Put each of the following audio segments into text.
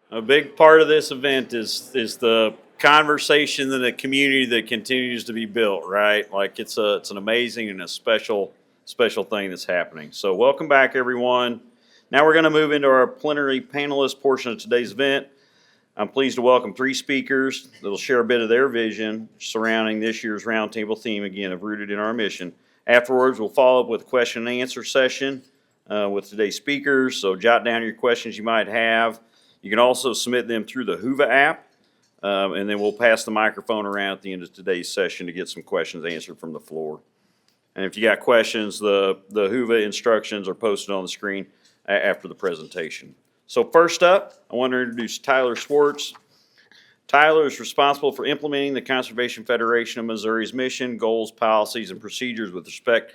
A big part of this event is the conversation in the community that continues to be built, right? Like it's an amazing and a special thing that's happening. So welcome back, everyone. Now we're going to move into our plenary panelist portion of today's event. I'm pleased to welcome three speakers that will share a bit of their vision surrounding this year's Roundtable theme, again, of Rooted in Our Mission. Afterwards, we'll follow up with a question and answer session with today's speakers. So jot down your questions you might have. You can also submit them through the Whova app, and then we'll pass the microphone around at the end of today's session to get some questions answered from the floor. And if you got questions, the Whova instructions are posted on the screen after the presentation. So first up, I want to introduce Tyler Schwartze. Tyler is responsible for implementing the Conservation Federation of Missouri's mission, goals, policies, and procedures with respect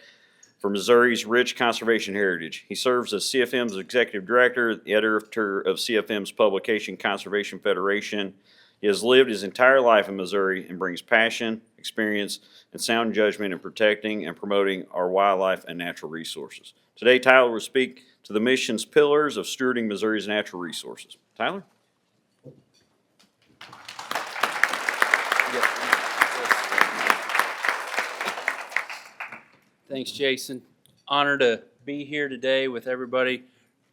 for Missouri's rich conservation heritage. He serves as CFM's executive director, the editor of CFM's publication, Conservation Federation. He has lived his entire life in Missouri and brings passion, experience, and sound judgment in protecting and promoting our wildlife and natural resources. Today, Tyler will speak to the mission's pillars of stewarding Missouri's natural resources. Tyler? Thanks, Jason. Honored to be here today with everybody.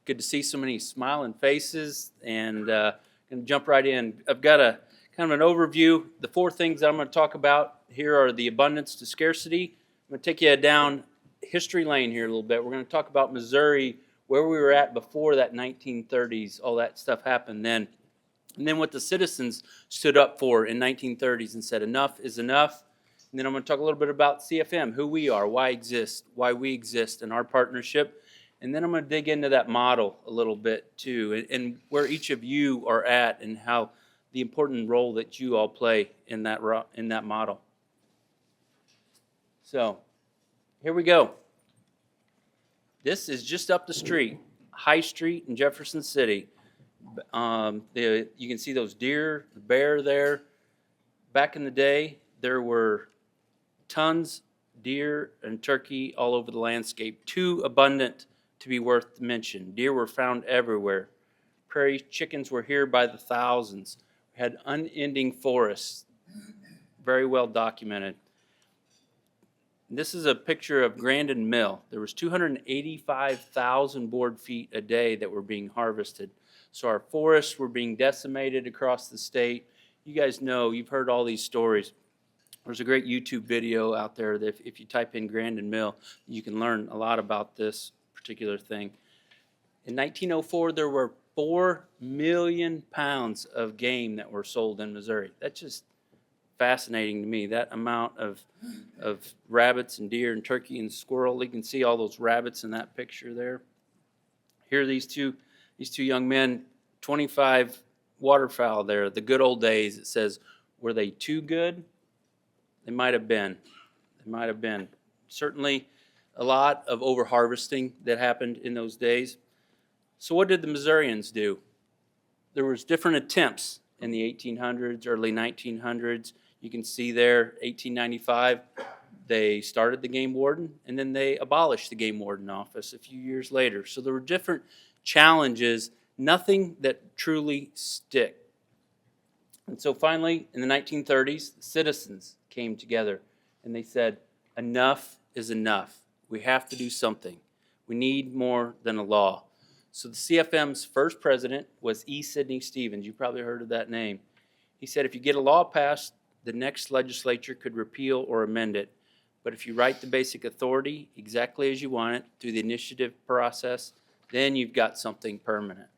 Good to see so many smiling faces, and going to jump right in. I've got a kind of an overview. The four things that I'm going to talk about here are the abundance to scarcity. I'm going to take you down history lane here a little bit. We're going to talk about Missouri, where we were at before that 1930s, all that stuff happened then. And then what the citizens stood up for in 1930s and said enough is enough. And then I'm going to talk a little bit about CFM, who we are, why we exist, and our partnership. And then I'm going to dig into that model a little bit too, and where each of you are at, and how the important role that you all play in that model. So here we go. This is just up the street, High Street in Jefferson City. You can see those deer, the bear there. Back in the day, there were tons, deer and turkey all over the landscape, too abundant to be worth mention. Deer were found everywhere. Prairie chickens were here by the thousands. We had unending forests, very well documented. This is a picture of Grandin Mill. There was 285,000 board feet a day that were being harvested. So our forests were being decimated across the state. You guys know, you've heard all these stories. There's a great YouTube video out there that if you type in Grandin Mill, you can learn a lot about this particular thing. In 1904, there were 4 million pounds of game that were sold in Missouri. That's just fascinating to me, that amount of rabbits and deer and turkey and squirrel. You can see all those rabbits in that picture there. Here are these two young men, 25 waterfowl there, the good old days. It says, were they too good? They might have been. They might have been. Certainly a lot of over-harvesting that happened in those days. So what did the Missourians do? There was different attempts in the 1800s, early 1900s. You can see there, 1895, they started the game warden, and then they abolished the game warden office a few years later. So there were different challenges, nothing that truly stick. And so finally, in the 1930s, the citizens came together and they said, enough is enough. We have to do something. We need more than a law. So the CFM's first president was E. Sidney Stevens. You probably heard of that name. He said if you get a law passed, the next legislature could repeal or amend it. But if you write the basic authority exactly as you want it through the initiative process, then you've got something permanent.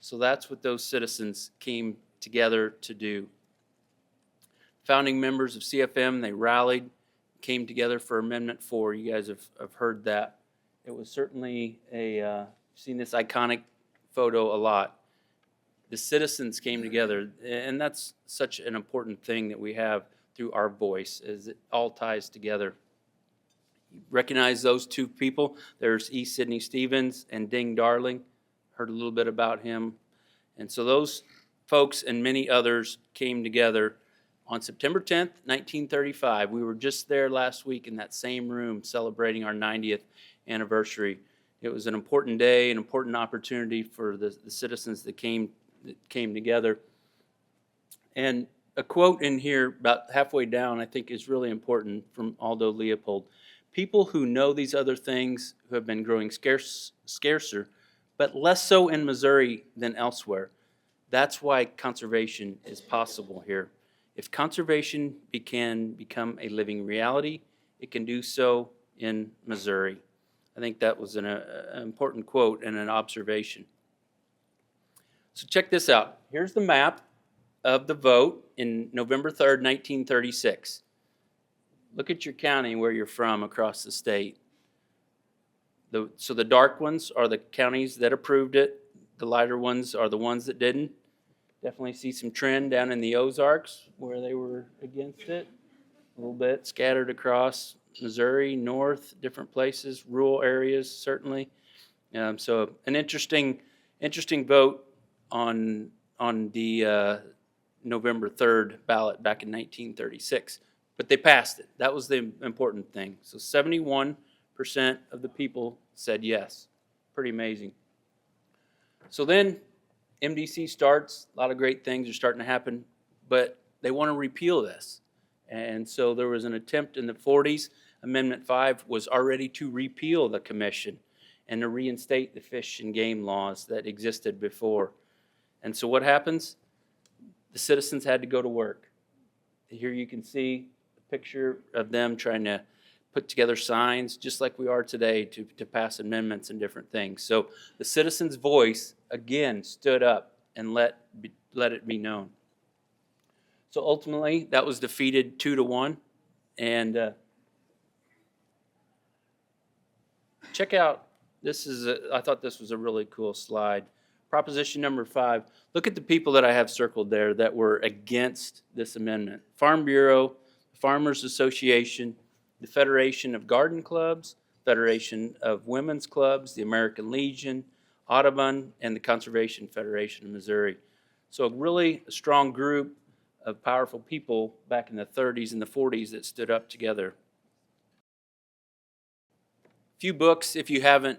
So that's what those citizens came together to do. Founding members of CFM, they rallied, came together for Amendment 4. You guys have heard that. It was certainly seen this iconic photo a lot. The citizens came together, and that's such an important thing that we have through our voice, as it all ties together. You recognize those two people. There's E. Sidney Stevens and Ding Darling. Heard a little bit about him. And so those folks and many others came together on September 10th, 1935. We were just there last week in that same room celebrating our 90th anniversary. It was an important day, an important opportunity for the citizens that came that came together. And a quote in here about halfway down I think is really important from Aldo Leopold. People who know these other things who have been growing scarcer, but less so in Missouri than elsewhere. That's why conservation is possible here. If conservation can become a living reality, it can do so in Missouri. I think that was an important quote and an observation. So check this out. Here's the map of the vote in November 3rd, 1936. Look at your county where you're from across the state. So the dark ones are the counties that approved it. The lighter ones are the ones that didn't. Definitely see some trend down in the Ozarks where they were against it. A little bit scattered across Missouri, north, different places, rural areas certainly. So an interesting vote on the November 3rd ballot back in 1936. But they passed it. That was the important thing. So 71% of the people said yes. Pretty amazing. So then MDC starts. A lot of great things are starting to happen, but they want to repeal this. And so there was an attempt in the 40s. Amendment 5 was already to repeal the commission and to reinstate the fish and game laws that existed before. And so what happens? The citizens had to go to work. Here you can see a picture of them trying to put together signs, just like we are today, to pass amendments and different things. So the citizens' voice, again, stood up and let it be known. So ultimately, that was defeated 2-1. And check out, I thought this was a really cool slide. Proposition number 5. Look at the people that I have circled there that were against this amendment. Farm Bureau, Farmers Association, the Federation of Garden Clubs, Federation of Women's Clubs, the American Legion, Audubon, and the Conservation Federation of Missouri. So really a strong group of powerful people back in the 30s and the 40s that stood up together. A few books, if you haven't,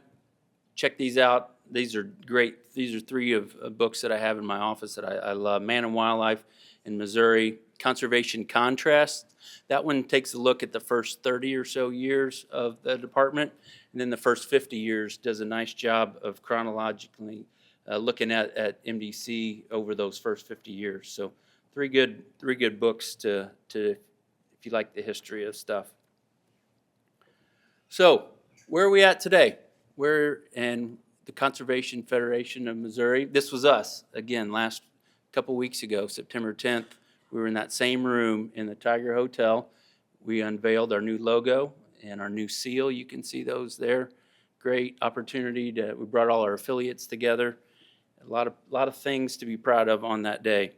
check these out. These are great. These are 3 of books that I have in my office that I love. Man and Wildlife in Missouri, Conservation Contrast. That one takes a look at the first 30 or so years of the department, and then the first 50 years does a nice job of chronologically looking at MDC over those first 50 years. So 3 good books to if you like the history of stuff. So where are we at today? We're in the Conservation Federation of Missouri. This was us, again, last couple weeks ago, September 10th. We were in that same room in the Tiger Hotel. We unveiled our new logo and our new seal. You can see those there. Great opportunity we brought all our affiliates together. A lot of things to be proud of on that day.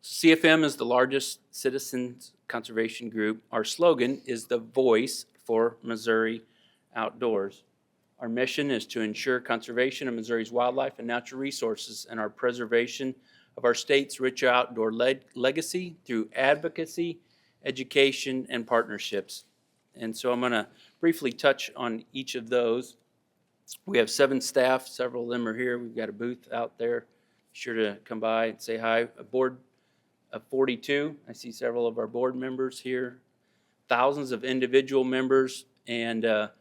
CFM is the largest citizens conservation group. Our slogan is the voice for Missouri outdoors. Our mission is to ensure conservation of Missouri's wildlife and natural resources and our preservation of our state's rich outdoor legacy through advocacy, education, and partnerships. And so I'm going to briefly touch on each of those. We have 7 staff. Several of them are here. We've got a booth out there. Be sure to come by and say hi. A board of 42. I see several of our board members here. Thousands of individual members, and a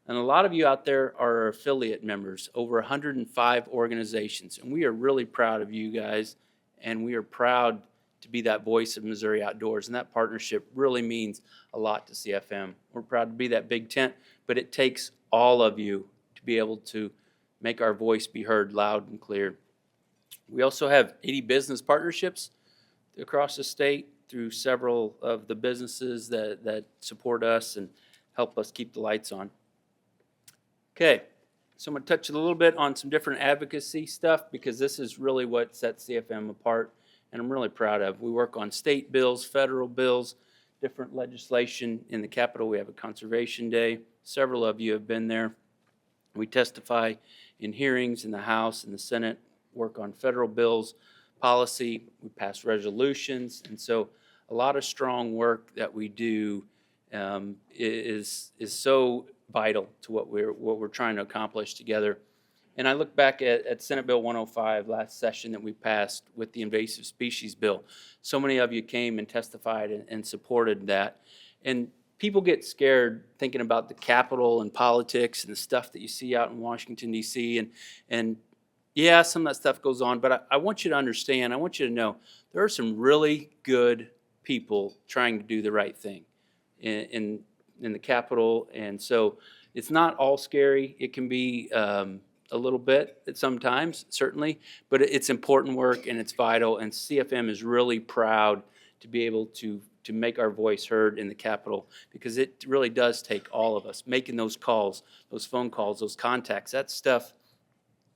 lot of you out there are affiliate members, over 105 organizations. And we are really proud of you guys, and we are proud to be that voice of Missouri outdoors. And that partnership really means a lot to CFM. We're proud to be that big tent, but it takes all of you to be able to make our voice be heard loud and clear. We also have 80 business partnerships across the state through several of the businesses that support us and help us keep the lights on. Okay, so I'm going to touch a little bit on some different advocacy stuff because this is really what sets CFM apart and I'm really proud of. We work on state bills, federal bills, different legislation. In the Capitol, we have a Conservation Day. Several of you have been there. We testify in hearings in the House and the Senate, work on federal bills, policy. We pass resolutions, and so a lot of strong work that we do is so vital to what we're trying to accomplish together. And I look back at Senate Bill 105 last session that we passed with the invasive species bill. So many of you came and testified and supported that. And people get scared thinking about the Capitol and politics and the stuff that you see out in Washington, D.C. And yeah, some of that stuff goes on, but I want you to understand, I want you to know, there are some really good people trying to do the right thing in the Capitol. And so it's not all scary. It can be a little bit sometimes, certainly, but it's important work and it's vital. And CFM is really proud to be able to make our voice heard in the Capitol, because it really does take all of us making those calls, those phone calls, those contacts, that stuff.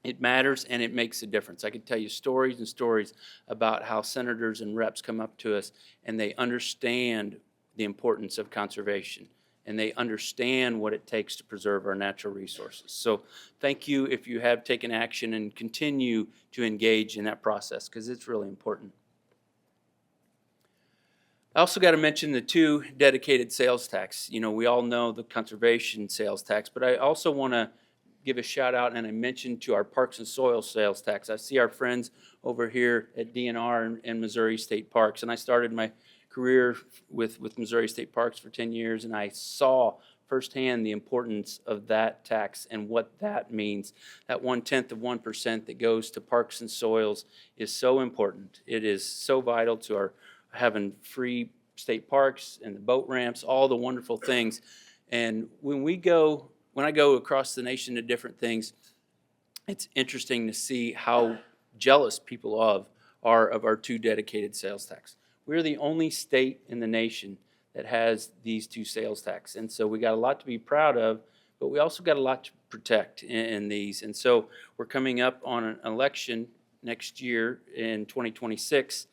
It matters and it makes a difference. I could tell you stories and stories about how senators and reps come up to us and they understand the importance of conservation and they understand what it takes to preserve our natural resources. So thank you if you have taken action and continue to engage in that process, because it's really important. I also got to mention the 2 dedicated sales tax. You know, we all know the conservation sales tax, but I also want to give a shout out, and I mentioned to our Parks and Soil sales tax. I see our friends over here at DNR and Missouri State Parks, and I started my career with Missouri State Parks for 10 years, and I saw firsthand the importance of that tax and what that means. That 1/10 of 1% that goes to Parks and Soils is so important. It is so vital to our having free state parks and the boat ramps, all the wonderful things. And when I go across the nation to different things, it's interesting to see how jealous people are of our 2 dedicated sales tax. We're the only state in the nation that has these 2 sales tax. And so we got a lot to be proud of, but we also got a lot to protect in these. And so we're coming up on an election next year in 2026.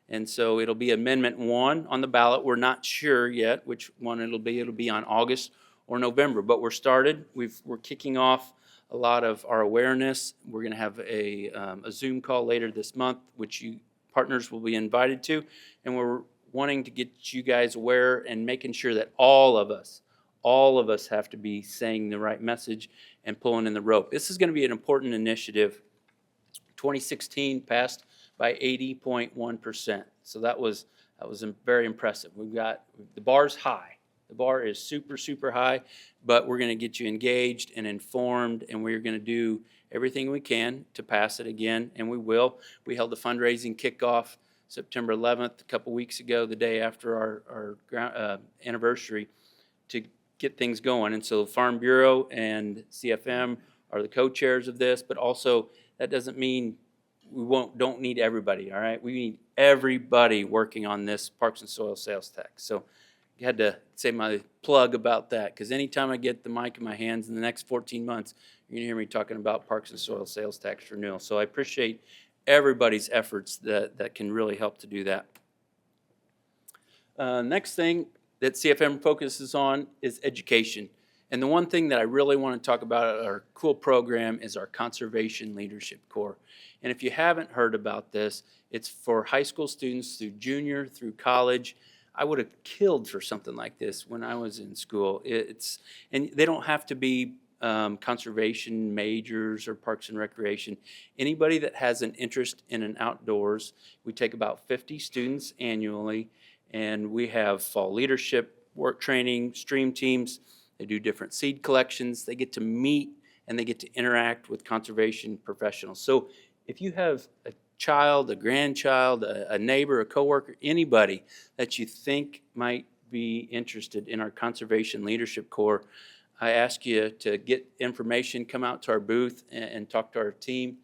And so it'll be Amendment 1 on the ballot. We're not sure yet which one it'll be. It'll be on August or November, but we're started. We're kicking off a lot of our awareness. We're going to have a Zoom call later this month, which you partners will be invited to, and we're wanting to get you guys aware and making sure that all of us have to be saying the right message and pulling in the rope. This is going to be an important initiative. 2016 passed by 80.1%, so that was very impressive. We've got the bar's high. The bar is super, super high, but we're going to get you engaged and informed, and we're going to do everything we can to pass it again, and we will. We held a fundraising kickoff September 11th, a couple weeks ago, the day after our anniversary, to get things going. And so Farm Bureau and CFM are the co-chairs of this, but also that doesn't mean we don't need everybody, all right? We need everybody working on this Parks and Soil sales tax. So I had to say my plug about that, because anytime I get the mic in my hands in the next 14 months, you're going to hear me talking about Parks and Soil sales tax renewal. So I appreciate everybody's efforts that can really help to do that. Next thing that CFM focuses on is education. And the one thing that I really want to talk about at our cool program is our Conservation Leadership Corps. And if you haven't heard about this, it's for high school students through junior, through college. I would have killed for something like this when I was in school. And they don't have to be conservation majors or parks and recreation. Anybody that has an interest in an outdoors, we take about 50 students annually, and we have fall leadership, work training, stream teams. They do different seed collections. They get to meet and they get to interact with conservation professionals. So if you have a child, a grandchild, a neighbor, a coworker, anybody that you think might be interested in our Conservation Leadership Corps, I ask you to get information, come out to our booth and talk to our team.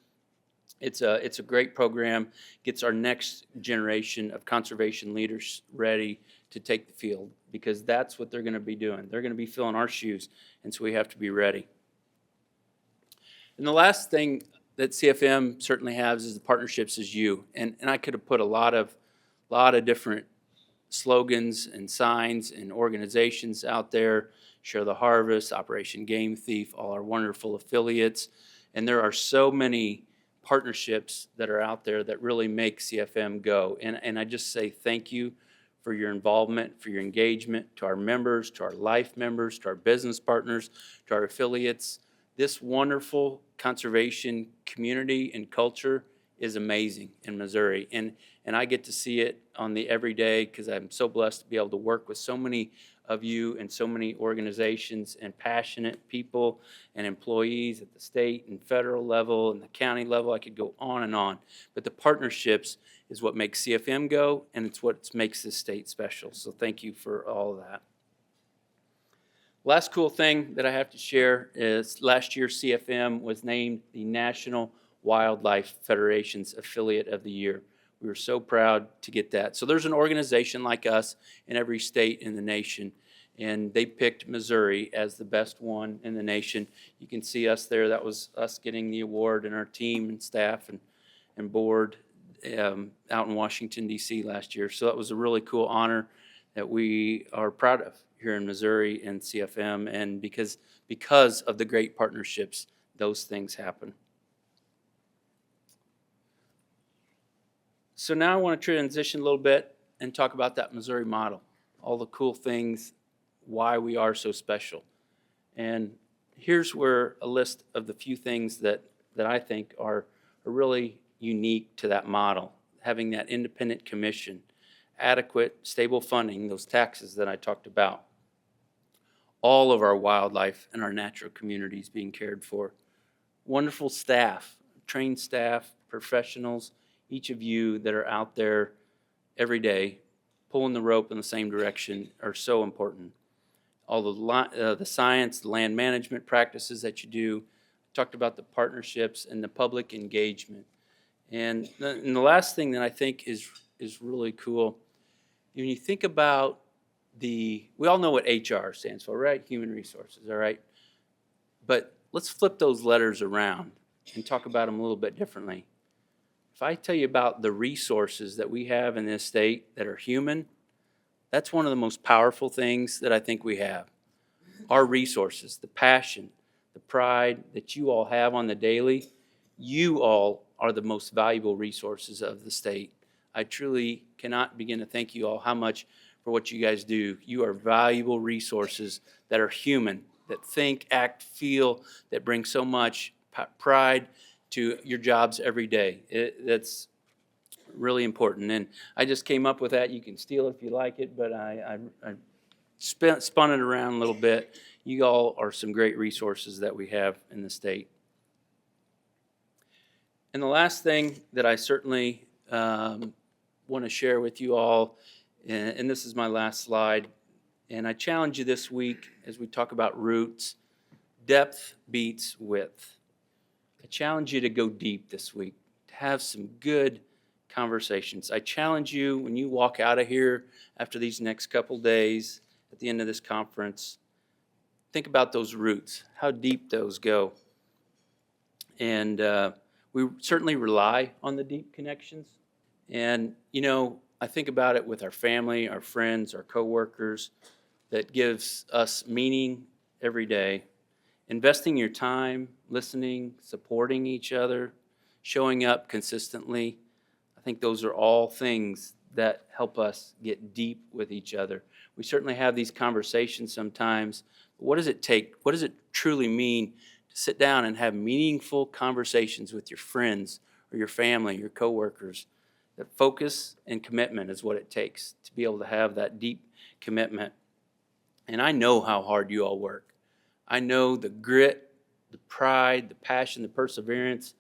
It's a great program, gets our next generation of conservation leaders ready to take the field, because that's what they're going to be doing. They're going to be filling our shoes, and so we have to be ready. And the last thing that CFM certainly has is the partnerships is you. And I could have put a lot of different slogans and signs and organizations out there. Share the Harvest, Operation Game Thief, all our wonderful affiliates. And there are so many partnerships that are out there that really make CFM go. And I just say thank you for your involvement, for your engagement, to our members, to our life members, to our business partners, to our affiliates. This wonderful conservation community and culture is amazing in Missouri. And I get to see it on the everyday because I'm so blessed to be able to work with so many of you and so many organizations and passionate people and employees at the state and federal level and the county level. I could go on and on. But the partnerships is what makes CFM go, and it's what makes this state special. So thank you for all of that. Last cool thing that I have to share is last year CFM was named the National Wildlife Federation's Affiliate of the Year. We were so proud to get that. So there's an organization like us in every state in the nation, and they picked Missouri as the best one in the nation. You can see us there. That was us getting the award, and our team and staff and board out in Washington, D.C. last year. So that was a really cool honor that we are proud of here in Missouri and CFM, and because of the great partnerships, those things happen. So now I want to transition a little bit and talk about that Missouri model, all the cool things, why we are so special. And here's where a list of the few things that I think are really unique to that model. Having that independent commission, adequate, stable funding, those taxes that I talked about, all of our wildlife and our natural communities being cared for, wonderful staff, trained staff, professionals, each of you that are out there every day pulling the rope in the same direction are so important. All the science, the land management practices that you do, talked about the partnerships and the public engagement. And the last thing that I think is really cool, when you think about we all know what HR stands for, right? Human resources, all right? But let's flip those letters around and talk about them a little bit differently. If I tell you about the resources that we have in this state that are human, that's one of the most powerful things that I think we have. Our resources, the passion, the pride that you all have on the daily, you all are the most valuable resources of the state. I truly cannot begin to thank you all how much for what you guys do. You are valuable resources that are human, that think, act, feel, that bring so much pride to your jobs every day. That's really important. And I just came up with that. You can steal it if you like it, but I spun it around a little bit. You all are some great resources that we have in the state. And the last thing that I certainly want to share with you all, and this is my last slide, and I challenge you this week as we talk about roots, depth beats width. I challenge you to go deep this week, to have some good conversations. I challenge you when you walk out of here after these next couple days, at the end of this conference, think about those roots, how deep those go. And we certainly rely on the deep connections. And, you know, I think about it with our family, our friends, our coworkers, that gives us meaning every day. Investing your time, listening, supporting each other, showing up consistently, I think those are all things that help us get deep with each other. We certainly have these conversations sometimes. What does it take? What does it truly mean to sit down and have meaningful conversations with your friends or your family, your coworkers? That focus and commitment is what it takes to be able to have that deep commitment. And I know how hard you all work. I know the grit, the pride, the passion, the perseverance.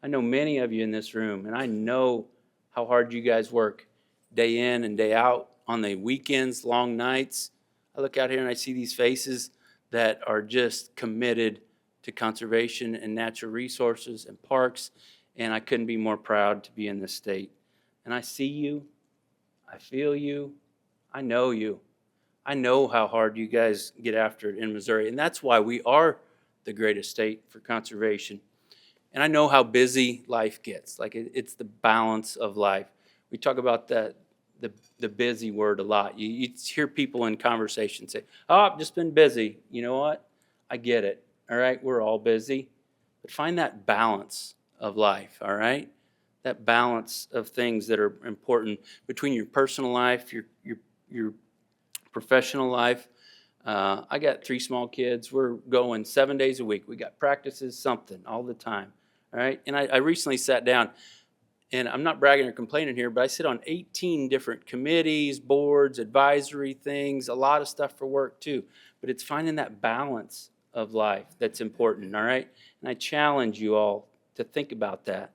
I know many of you in this room, and I know how hard you guys work day in and day out on the weekends, long nights. I look out here and I see these faces that are just committed to conservation and natural resources and parks, and I couldn't be more proud to be in this state. And I see you, I feel you, I know you. I know how hard you guys get after it in Missouri, and that's why we are the greatest state for conservation. And I know how busy life gets. Like it's the balance of life. We talk about the busy word a lot. You hear people in conversation say, "Oh, I've just been busy." You know what? I get it. All right, we're all busy, but find that balance of life. All right, that balance of things that are important between your personal life, your professional life. I got 3 small kids. We're going 7 days a week. We got practices, something all the time. All right. And I recently sat down, and I'm not bragging or complaining here, but I sit on 18 different committees, boards, advisory things, a lot of stuff for work too. But it's finding that balance of life that's important. All right. And I challenge you all to think about that.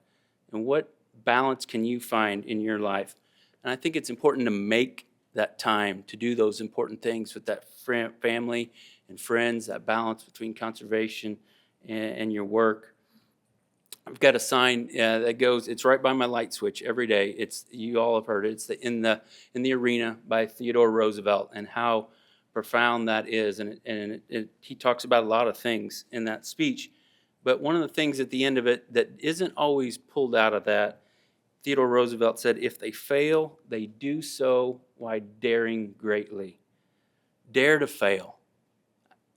And what balance can you find in your life? And I think it's important to make that time to do those important things with that family and friends, that balance between conservation and your work. I've got a sign that goes, it's right by my light switch every day. It's, you all have heard it. It's in the arena by Theodore Roosevelt, and how profound that is. And he talks about a lot of things in that speech. But one of the things at the end of it that isn't always pulled out of that, Theodore Roosevelt said, if they fail, they do so while daring greatly. Dare to fail.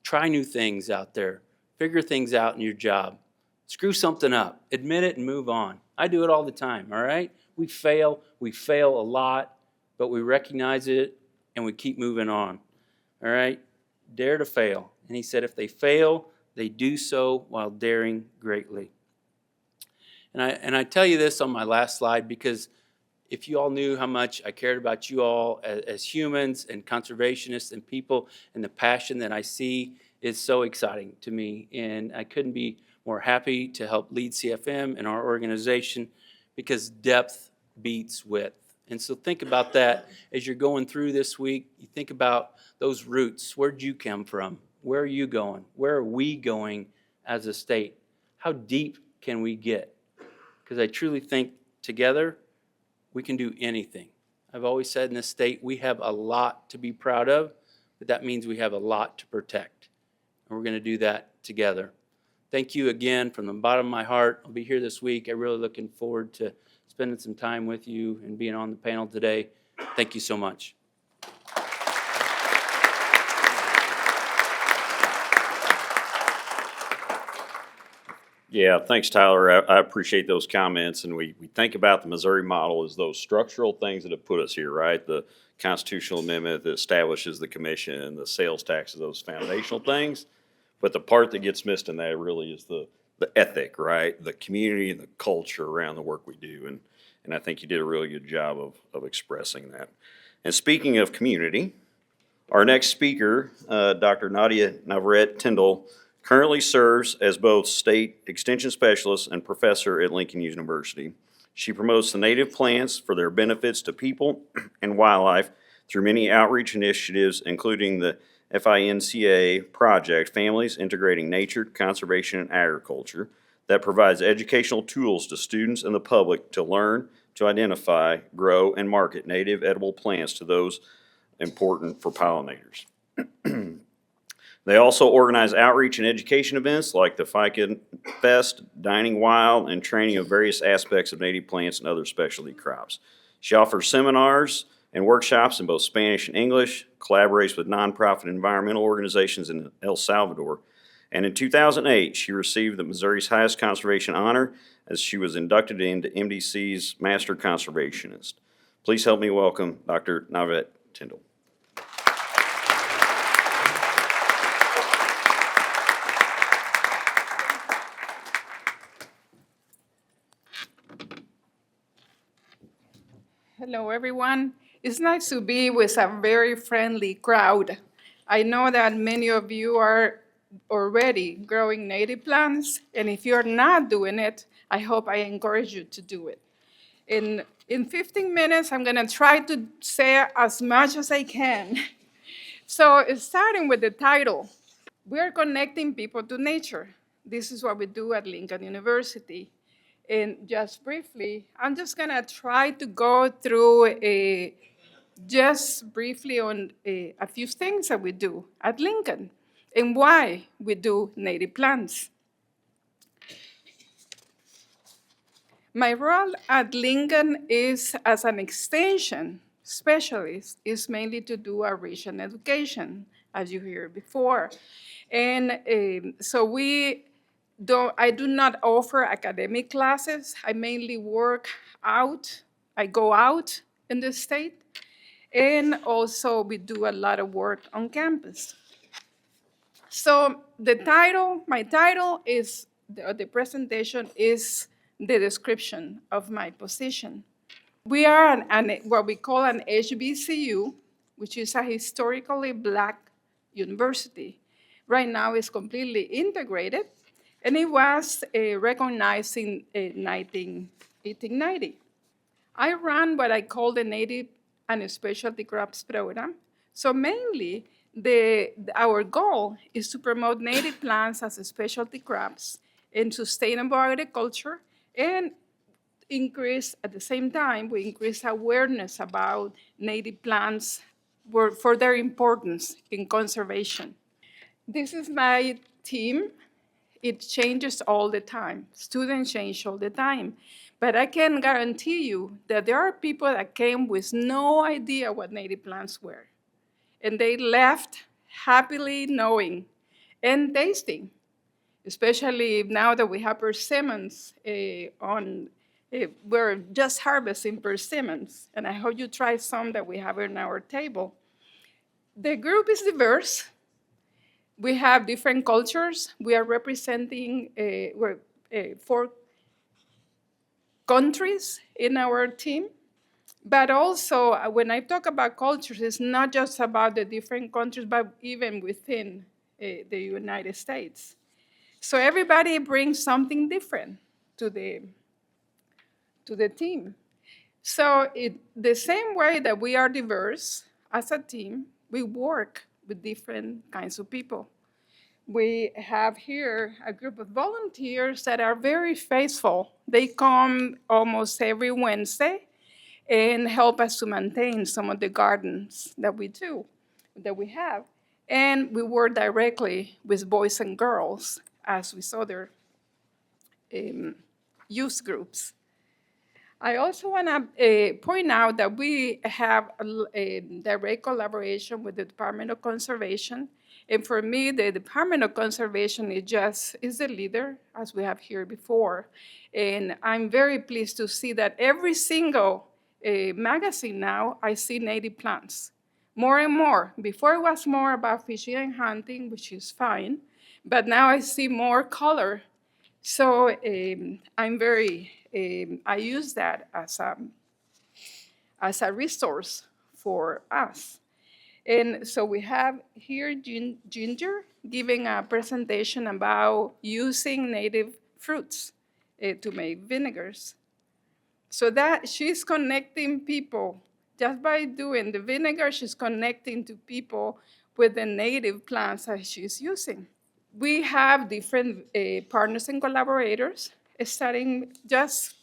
Try new things out there. Figure things out in your job. Screw something up. Admit it and move on. I do it all the time, all right? We fail a lot, but we recognize it and we keep moving on, all right? Dare to fail. And he said, if they fail, they do so while daring greatly. And I tell you this on my last slide because if you all knew how much I cared about you all as humans and conservationists and people, and the passion that I see is so exciting to me. And I couldn't be more happy to help lead CFM and our organization, because depth beats width. And so think about that as you're going through this week. You think about those roots. Where'd you come from? Where are you going? Where are we going as a state? How deep can we get? Because I truly think together we can do anything. I've always said in this state we have a lot to be proud of, but that means we have a lot to protect. And we're going to do that together. Thank you again from the bottom of my heart. I'll be here this week. I'm really looking forward to spending some time with you and being on the panel today. Thank you so much. Yeah, thanks, Tyler. I appreciate those comments. And we think about the Missouri model as those structural things that have put us here, right? The constitutional amendment that establishes the commission, the sales taxes, those foundational things. But the part that gets missed in that really is the ethic, right? The community and the culture around the work we do. And I think you did a really good job of expressing that. And speaking of community, our next speaker, Dr. Nadia Navarrete-Tindall, currently serves as both state extension specialist and professor at Lincoln University. She promotes the native plants for their benefits to people and wildlife through many outreach initiatives, including the FINCA project, Families Integrating Nature, Conservation, and Agriculture, that provides educational tools to students and the public to learn, to identify, grow, and market native edible plants to those important for pollinators. They also organize outreach and education events like the FICA Fest, Dining Wild, and training of various aspects of native plants and other specialty crops. She offers seminars and workshops in both Spanish and English, collaborates with nonprofit environmental organizations in El Salvador, and in 2008, she received the Missouri's highest conservation honor as she was inducted into MDC's Master Conservationist. Please help me welcome Dr. Navarrete-Tindall. Hello, everyone. It's nice to be with a very friendly crowd. I know that many of you are already growing native plants, and if you're not doing it, I hope I encourage you to do it. In 15 minutes, I'm gonna try to say as much as I can. So starting with the title, we're connecting people to nature. This is what we do at Lincoln University. And just briefly, I'm just gonna try to go through just briefly on a few things that we do at Lincoln and why we do native plants. My role at Lincoln is as an extension specialist, is mainly to do outreach and education, as you heard before. And so I do not offer academic classes. I mainly work out. I go out in the state. And also we do a lot of work on campus. So my title is, the presentation is the description of my position. We are what we call an HBCU, which is a historically Black university. Right now it's completely integrated, and it was recognized in 1890. I run what I call the Native and Specialty Crops program. So mainly, our goal is to promote native plants as specialty crops in sustainable agriculture, and at the same time, we increase awareness about native plants for their importance in conservation. This is my team. It changes all the time. Students change all the time. But I can guarantee you that there are people that came with no idea what native plants were. And they left happily knowing and tasting, especially now that we have persimmons we're just harvesting persimmons, and I hope you try some that we have on our table. The group is diverse. We have different cultures. We are representing 4 countries in our team. But also, when I talk about cultures, it's not just about the different countries, but even within the United States. So everybody brings something different to the team. So the same way that we are diverse as a team, we work with different kinds of people. We have here a group of volunteers that are very faithful. They come almost every Wednesday and help us to maintain some of the gardens that we have. And we work directly with boys and girls as with other youth groups. I also want to point out that we have a direct collaboration with the Department of Conservation. And for me, the Department of Conservation is the leader, as we have here before. And I'm very pleased to see that every single magazine now, I see native plants. More and more. Before it was more about fishing and hunting, which is fine. But now I see more color. So I use that as a resource for us. And so we have here Ginger giving a presentation about using native fruits to make vinegars. So that she's connecting people. Just by doing the vinegar, she's connecting to people with the native plants that she's using. We have different partners and collaborators, starting just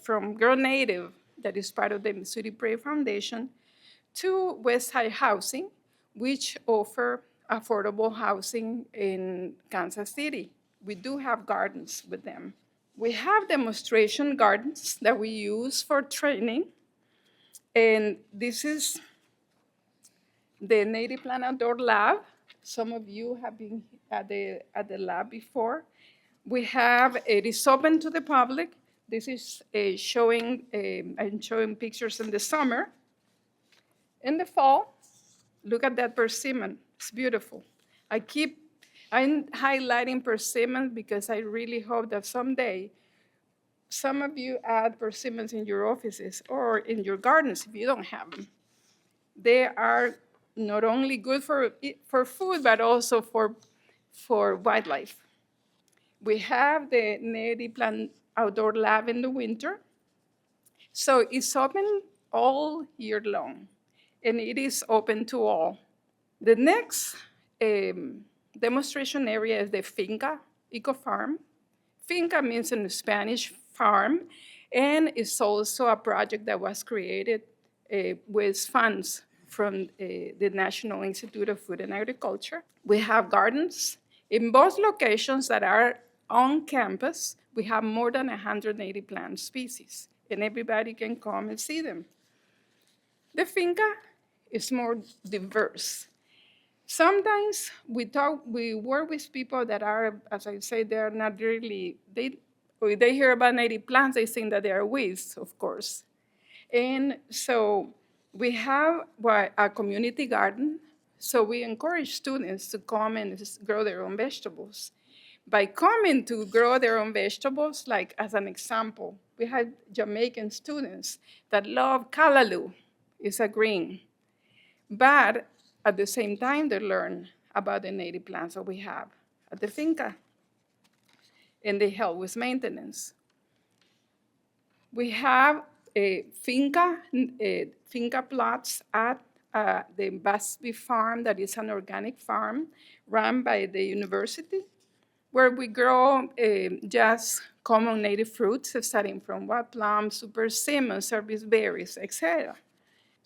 from Girl Native, that is part of the Missouri Prairie Foundation, to Westside Housing, which offer affordable housing in Kansas City. We do have gardens with them. We have demonstration gardens that we use for training. And this is the Native Plant Outdoor Lab. Some of you have been at the lab before. It is open to the public. This is I'm showing pictures in the summer. In the fall, look at that persimmon. It's beautiful. I'm highlighting persimmon because I really hope that someday some of you add persimmons in your offices or in your gardens if you don't have them. They are not only good for food, but also for wildlife. We have the Native Plant Outdoor Lab in the winter. So it's open all year long, and it is open to all. The next demonstration area is the Finca Eco Farm. Finca means in Spanish farm, and it's also a project that was created with funds from the National Institute of Food and Agriculture. We have gardens. In both locations that are on campus, we have more than 100 native plant species, and everybody can come and see them. The finca is more diverse. Sometimes we work with people that are, as I say, they're not really, when they hear about native plants, they think that they are weeds, of course. And so we have a community garden. So we encourage students to come and grow their own vegetables. By coming to grow their own vegetables, like as an example, we had Jamaican students that love callaloo. It's a green. But at the same time, they learn about the native plants that we have at the finca, and they help with maintenance. We have a finca plots at the Bethke farm, that is an organic farm run by the university, where we grow just common native fruits, starting from wild plums, super persimmon, service berries, etc.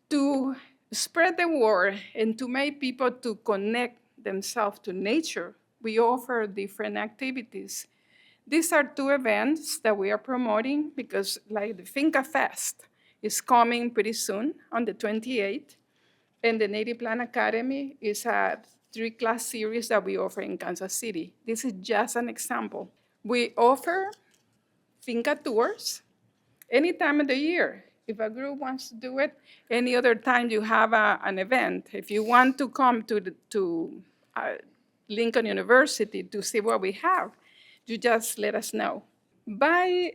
To spread the word and to make people to connect themselves to nature, we offer different activities. These are two events that we are promoting because, like, the Finca Fest is coming pretty soon on the 28th, and the Native Plant Academy is a 3-class series that we offer in Kansas City. This is just an example. We offer Finca tours any time of the year. If a group wants to do it, any other time you have an event. If you want to come to Lincoln University to see what we have, you just let us know. By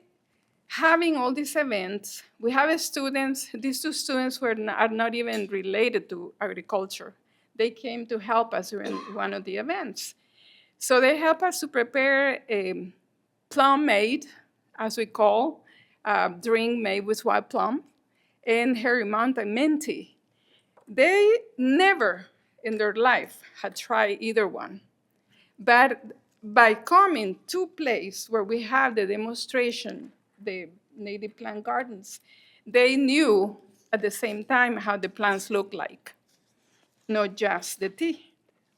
having all these events, we have students, these two students are not even related to agriculture. They came to help us during one of the events. So they help us to prepare a plum made, as we call, drink made with wild plum, and Harry Mountain minty. They never in their life had tried either one. But by coming to a place where we have the demonstration, the native plant gardens, they knew at the same time how the plants look like, not just the tea.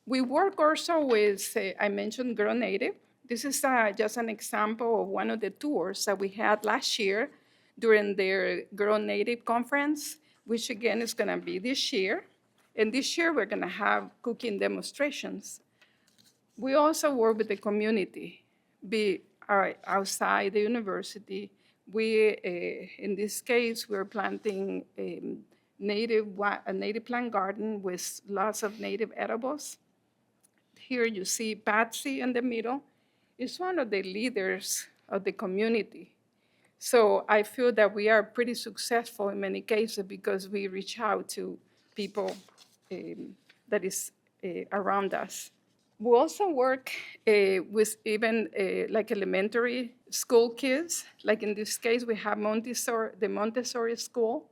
We work also with, I mentioned Grow Native. This is just an example of one of the tours that we had last year during their Grow Native conference, which again is gonna be this year. And this year we're gonna have cooking demonstrations. We also work with the community, be outside the university. We, in this case, we're planting a native plant garden with lots of native edibles. Here you see Patsy in the middle. Is one of the leaders of the community. So I feel that we are pretty successful in many cases because we reach out to people that is around us. We also work with even like elementary school kids. Like in this case, we have the Montessori school.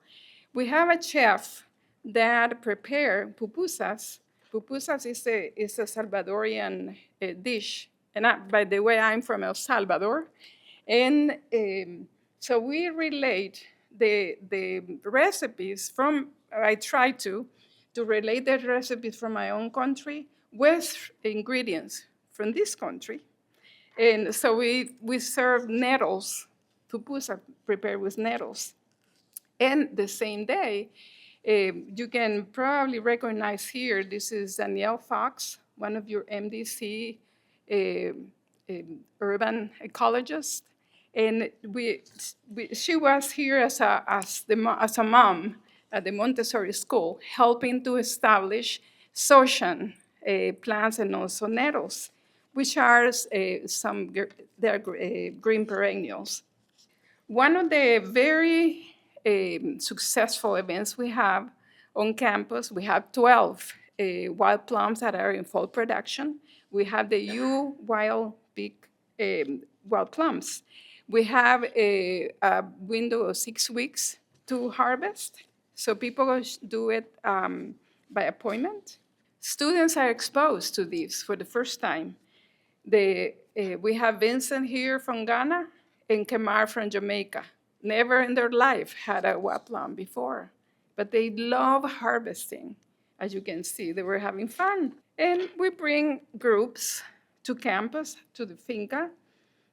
We have a chef that prepare pupusas. Pupusas is a Salvadorian dish. And by the way, I'm from El Salvador. And so we relate the recipes from, I try to relate the recipes from my own country with ingredients from this country. And so we serve nettles, pupusa prepared with nettles. And the same day, you can probably recognize here, this is Danielle Fox, one of your MDC urban ecologists. And she was here as a mom at the Montessori school, helping to establish Soshan plants and also nettles, which are they're green perennials. One of the very successful events we have on campus, we have 12 wild plums that are in fall production. We have the U wild peak wild plums. We have a window of 6 weeks to harvest, so people do it by appointment. Students are exposed to these for the first time. We have Vincent here from Ghana and Kemar from Jamaica. Never in their life had a wild plum before, but they love harvesting. As you can see, they were having fun. And we bring groups to campus, to the finca.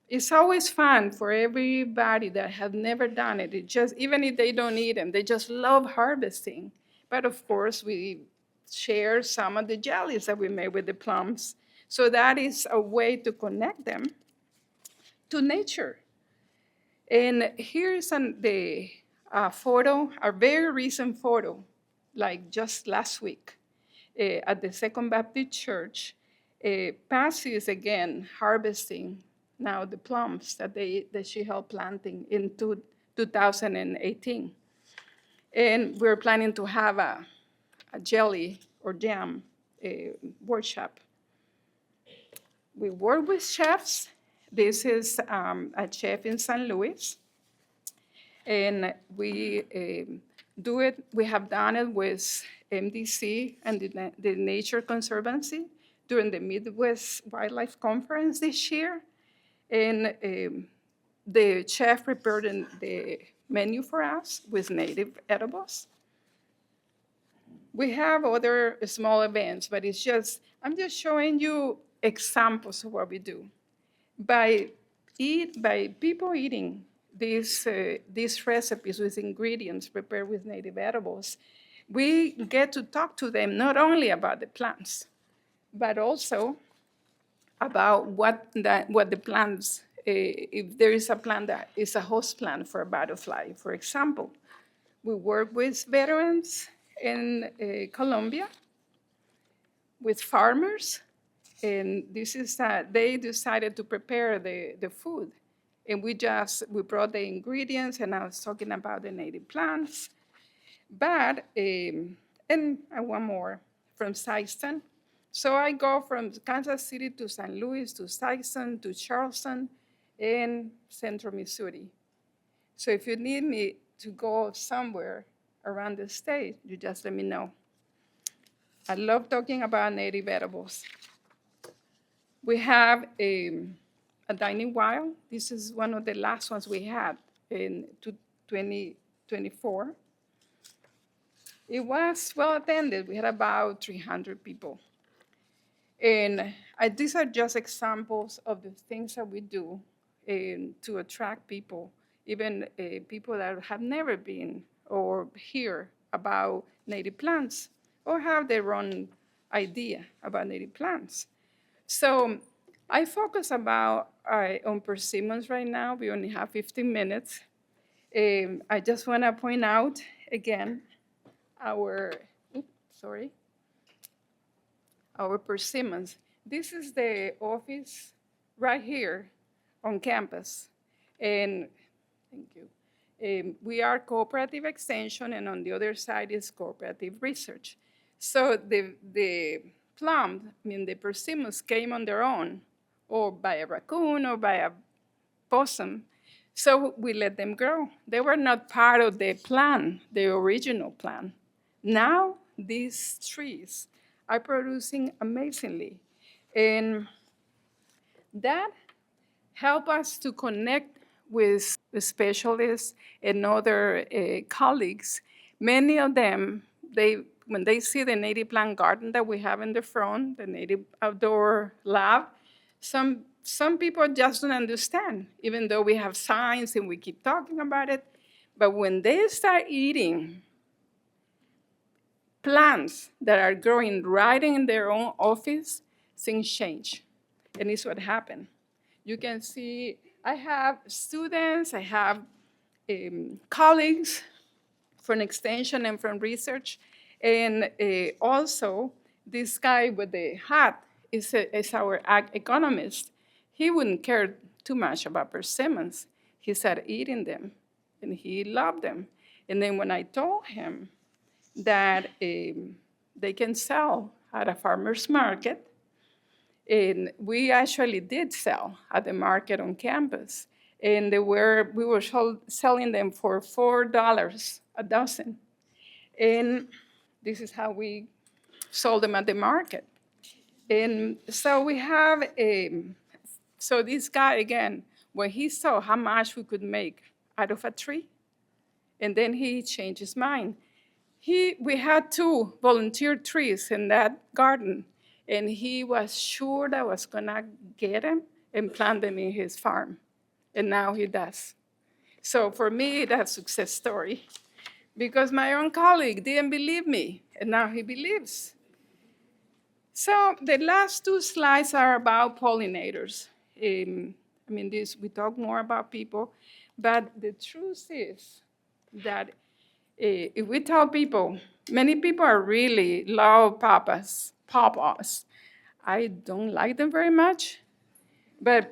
It's always fun for everybody that have never done it. Even if they don't eat them, they just love harvesting. But of course, we share some of the jellies that we made with the plums. So that is a way to connect them to nature. And here's the photo, a very recent photo, like just last week. at the Second Baptist Church, passes again harvesting now the plums that she helped planting in 2018. And we're planning to have a jelly or jam workshop. We work with chefs. This is a chef in St. Louis. And we do it, we have done it with MDC and the Nature Conservancy during the Midwest Wildlife Conference this year. And the chef prepared the menu for us with native edibles. We have other small events, but I'm just showing you examples of what we do. By people eating these recipes with ingredients prepared with native edibles, we get to talk to them not only about the plants, but also about what the plants, if there is a plant that is a host plant for a butterfly, for example. We work with veterans in Colombia, with farmers, and this is they decided to prepare the food. And we brought the ingredients, and I was talking about the native plants. But, and one more, from Sikeston. So I go from Kansas City to St. Louis, to Sikeston, to Charleston, and Central Missouri. So if you need me to go somewhere around the state, you just let me know. I love talking about native edibles. We have a dining wild. This is one of the last ones we had in 2024. It was well attended. We had about 300 people. And these are just examples of the things that we do to attract people, even people that have never been or hear about native plants or have their own idea about native plants. So I focus on persimmons right now. We only have 15 minutes. I just want to point out again our persimmons. This is the office right here on campus. And thank you. We are cooperative extension, and on the other side is cooperative research. So the persimmons came on their own, or by a raccoon or by a possum. So we let them grow. They were not part of the plan, the original plan. Now these trees are producing amazingly. And that helped us to connect with the specialists and other colleagues. Many of them, when they see the native plant garden that we have in the front, the native outdoor lab, some people just don't understand, even though we have signs and we keep talking about it. But when they start eating plants that are growing right in their own office, things change. And it's what happened. You can see I have students, I have colleagues from extension and from research. And also, this guy with the hat is our ag economist. He wouldn't care too much about persimmons. He started eating them, and he loved them. And then when I told him that they can sell at a farmer's market, and we actually did sell at the market on campus, and we were selling them for $4 a dozen. And this is how we sold them at the market. And so we have so this guy, again, when he saw how much we could make out of a tree, and then he changed his mind. We had 2 volunteer trees in that garden, and he was sure that I was gonna get them and plant them in his farm. And now he does. So for me, that's a success story, because my own colleague didn't believe me, and now he believes. So the last 2 slides are about pollinators. We talk more about people, but the truth is that If we tell people, many people are really love pawpaws. I don't like them very much. But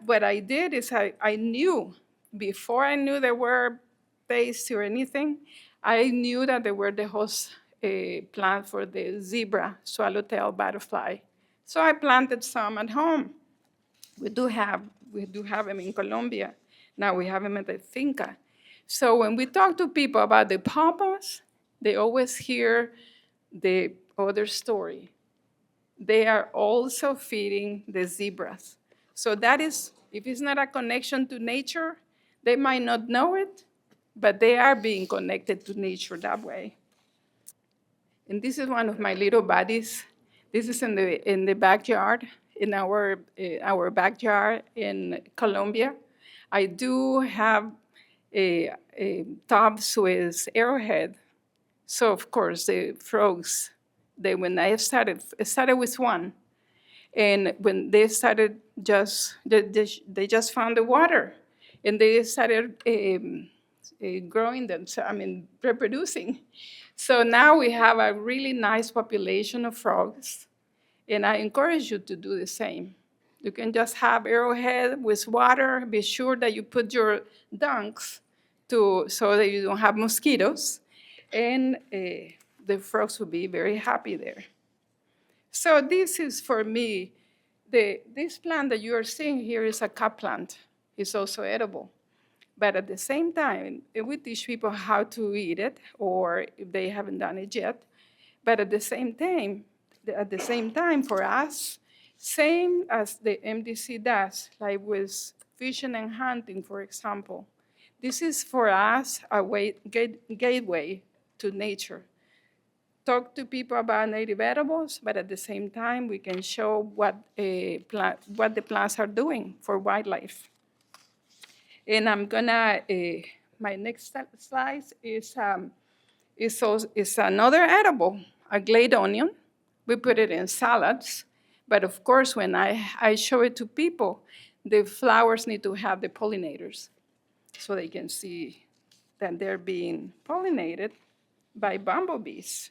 what I did is I knew, before I knew there were tasty or anything, I knew that they were the host plant for the zebra swallowtail butterfly. So I planted some at home. We do have them in Colombia. Now we have them at the finca. So when we talk to people about the pawpaws, they always hear the other story. They are also feeding the zebras. So that is, if it's not a connection to nature, they might not know it, but they are being connected to nature that way. And this is one of my little buddies. This is in the backyard, in our backyard in Colombia. I do have a tubs with arrowhead. So of course the frogs, when I started with one, and when they started they just found the water, and they started growing reproducing. So now we have a really nice population of frogs, and I encourage you to do the same. You can just have arrowhead with water. Be sure that you put your dunks so that you don't have mosquitoes, and the frogs will be very happy there. So this is, for me, this plant that you are seeing here is a cup plant. It's also edible. But at the same time, we teach people how to eat it, or if they haven't done it yet. But at the same time, for us, same as the MDC does, like with fishing and hunting, for example, this is for us a gateway to nature. Talk to people about native edibles, but at the same time, we can show what the plants are doing for wildlife. And I'm gonna, my next slide is another edible, a glade onion. We put it in salads, but of course, when I show it to people, the flowers need to have the pollinators so they can see that they're being pollinated by bumblebees.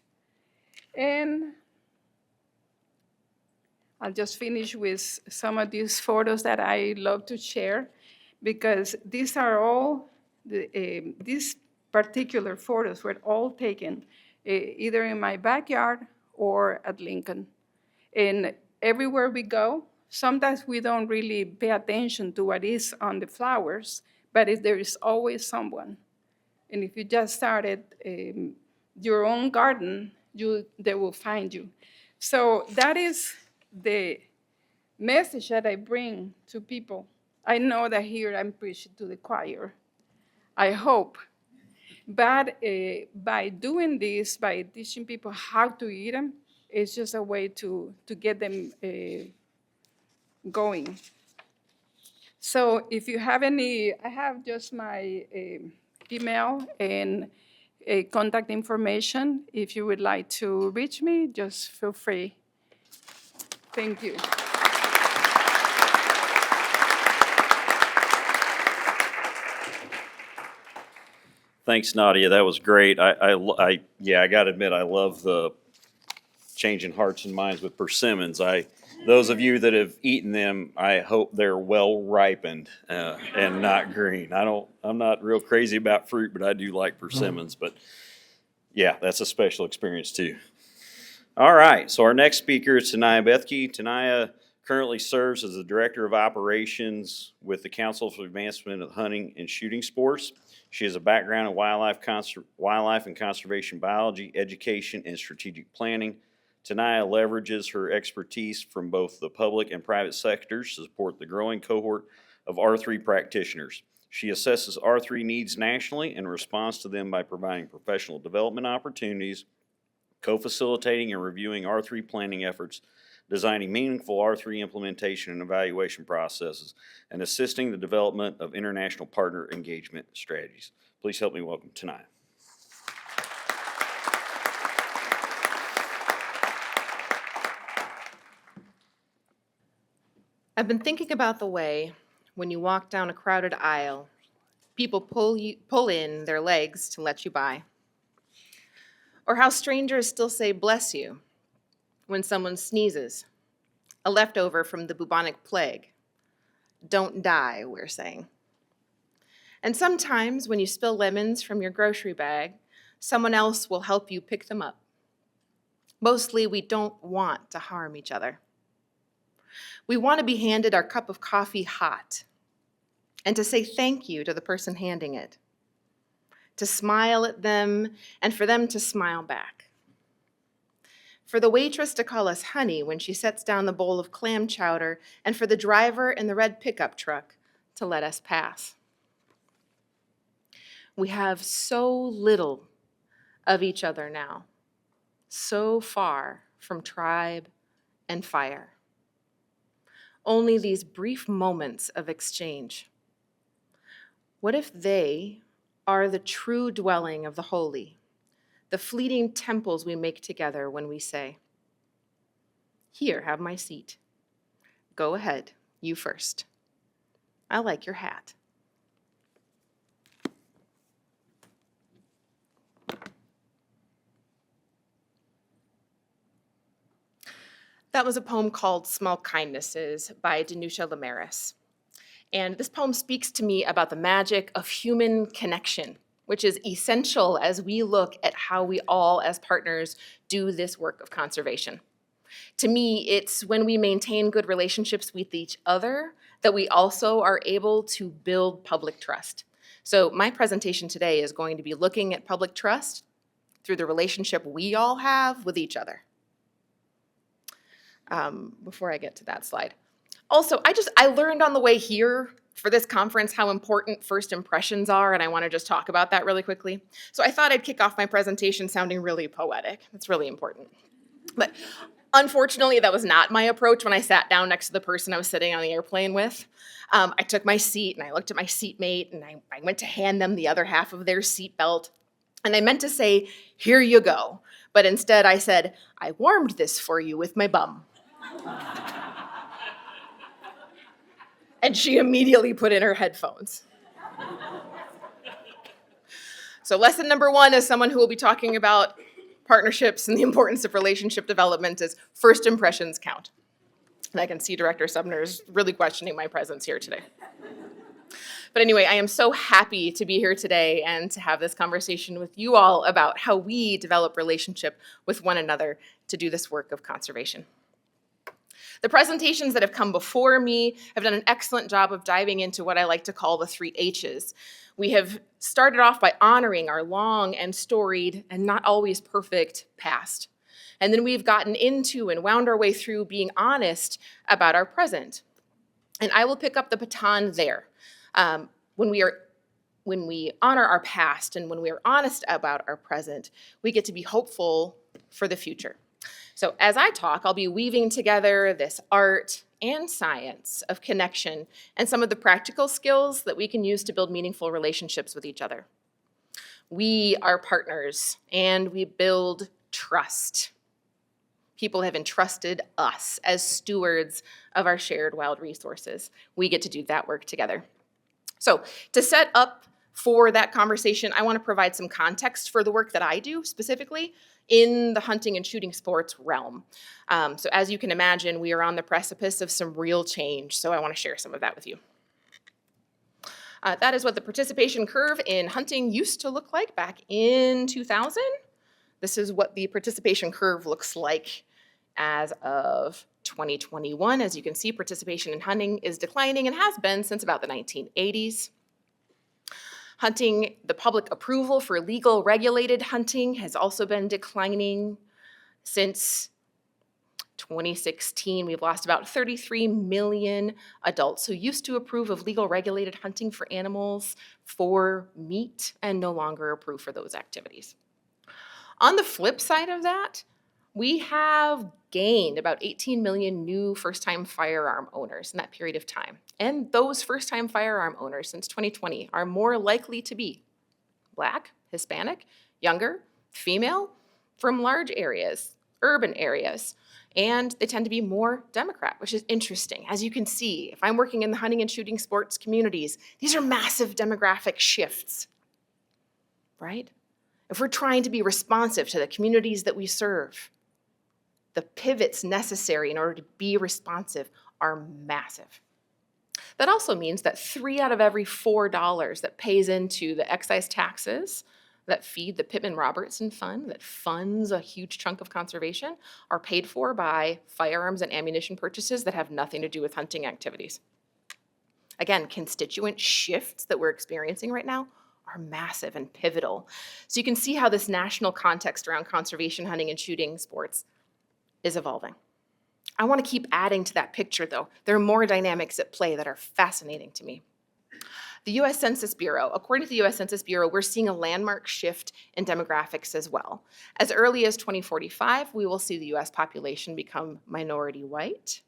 And I'll just finish with some of these photos that I love to share, because these are all, these particular photos were all taken either in my backyard or at Lincoln. And everywhere we go, sometimes we don't really pay attention to what is on the flowers, but there is always someone. And if you just started your own garden, they will find you. So that is the message that I bring to people. I know that here I'm preaching to the choir, I hope. But by doing this, by teaching people how to eat them, it's just a way to get them going. So if you have any, I have just my email and contact information. If you would like to reach me, just feel free. Thank you. Thanks, Nadia. That was great. I got to admit, I love the changing hearts and minds with persimmons. Those of you that have eaten them, I hope they're well ripened and not green. I'm not real crazy about fruit, but I do like persimmons. But yeah, that's a special experience too. All right, so our next speaker is Taniya Bethke. Taniya currently serves as the Director of Operations with the Council for Advancement of Hunting and Shooting Sports. She has a background in wildlife and conservation biology, education, and strategic planning. Taniya leverages her expertise from both the public and private sectors to support the growing cohort of R3 practitioners. She assesses R3 needs nationally and responds to them by providing professional development opportunities, co-facilitating and reviewing R3 planning efforts, designing meaningful R3 implementation and evaluation processes, and assisting the development of international partner engagement strategies. Please help me welcome Taniya. I've been thinking about the way when you walk down a crowded aisle, people pull in their legs to let you by. or how strangers still say bless you when someone sneezes, a leftover from the bubonic plague. Don't die, we're saying. And sometimes when you spill lemons from your grocery bag, someone else will help you pick them up. Mostly, we don't want to harm each other. We want to be handed our cup of coffee hot and to say thank you to the person handing it, to smile at them and for them to smile back. For the waitress to call us honey when she sets down the bowl of clam chowder, and for the driver in the red pickup truck to let us pass. We have so little of each other now, so far from tribe and fire. Only these brief moments of exchange. What if they are the true dwelling of the holy, the fleeting temples we make together when we say, "Here, have my seat. Go ahead, you first. I like your hat." That was a poem called Small Kindnesses by Danusha Lamaris. And this poem speaks to me about the magic of human connection, which is essential as we look at how we all as partners do this work of conservation. To me, it's when we maintain good relationships with each other that we also are able to build public trust. So my presentation today is going to be looking at public trust through the relationship we all have with each other. Before I get to that slide. Also, I learned on the way here for this conference how important first impressions are, and I want to just talk about that really quickly. So I thought I'd kick off my presentation sounding really poetic. That's really important. But unfortunately, that was not my approach when I sat down next to the person I was sitting on the airplane with. I took my seat and I looked at my seatmate and I went to hand them the other half of their seatbelt. And I meant to say, "Here you go." But instead I said, "I warmed this for you with my bum." And she immediately put in her headphones. So lesson number one, as someone who will be talking about partnerships and the importance of relationship development, is first impressions count. And I can see Director Sumner is really questioning my presence here today. But anyway, I am so happy to be here today and to have this conversation with you all about how we develop relationship with one another to do this work of conservation. The presentations that have come before me have done an excellent job of diving into what I like to call the 3 H's. We have started off by honoring our long and storied and not always perfect past. And then we've gotten into and wound our way through being honest about our present. And I will pick up the baton there. When we honor our past and when we are honest about our present, we get to be hopeful for the future. So as I talk, I'll be weaving together this art and science of connection and some of the practical skills that we can use to build meaningful relationships with each other. We are partners and we build trust. People have entrusted us as stewards of our shared wild resources. We get to do that work together. So to set up for that conversation, I want to provide some context for the work that I do specifically in the hunting and shooting sports realm. So as you can imagine, we are on the precipice of some real change, so I want to share some of that with you. That is what the participation curve in hunting used to look like back in 2000. This is what the participation curve looks like as of 2021. As you can see, participation in hunting is declining and has been since about the 1980s. Hunting, the public approval for legal regulated hunting has also been declining since 2016. We've lost about 33 million adults who used to approve of legal regulated hunting for animals for meat and no longer approve for those activities. On the flip side of that, we have gained about 18 million new first-time firearm owners in that period of time. And those first-time firearm owners since 2020 are more likely to be Black, Hispanic, younger, female, from large areas, urban areas, and they tend to be more Democrat, which is interesting. As you can see, if I'm working in the hunting and shooting sports communities, these are massive demographic shifts, right? if we're trying to be responsive to the communities that we serve, the pivots necessary in order to be responsive are massive. That also means that 3 out of every $4 that pays into the excise taxes that feed the Pittman-Robertson Fund, that funds a huge chunk of conservation, are paid for by firearms and ammunition purchases that have nothing to do with hunting activities. Again, constituent shifts that we're experiencing right now are massive and pivotal. So you can see how this national context around conservation, hunting, and shooting sports is evolving. I want to keep adding to that picture, though. There are more dynamics at play that are fascinating to me. The U.S. Census Bureau, according to the U.S. Census Bureau, we're seeing a landmark shift in demographics as well. As early as 2045, we will see the U.S. population become minority white.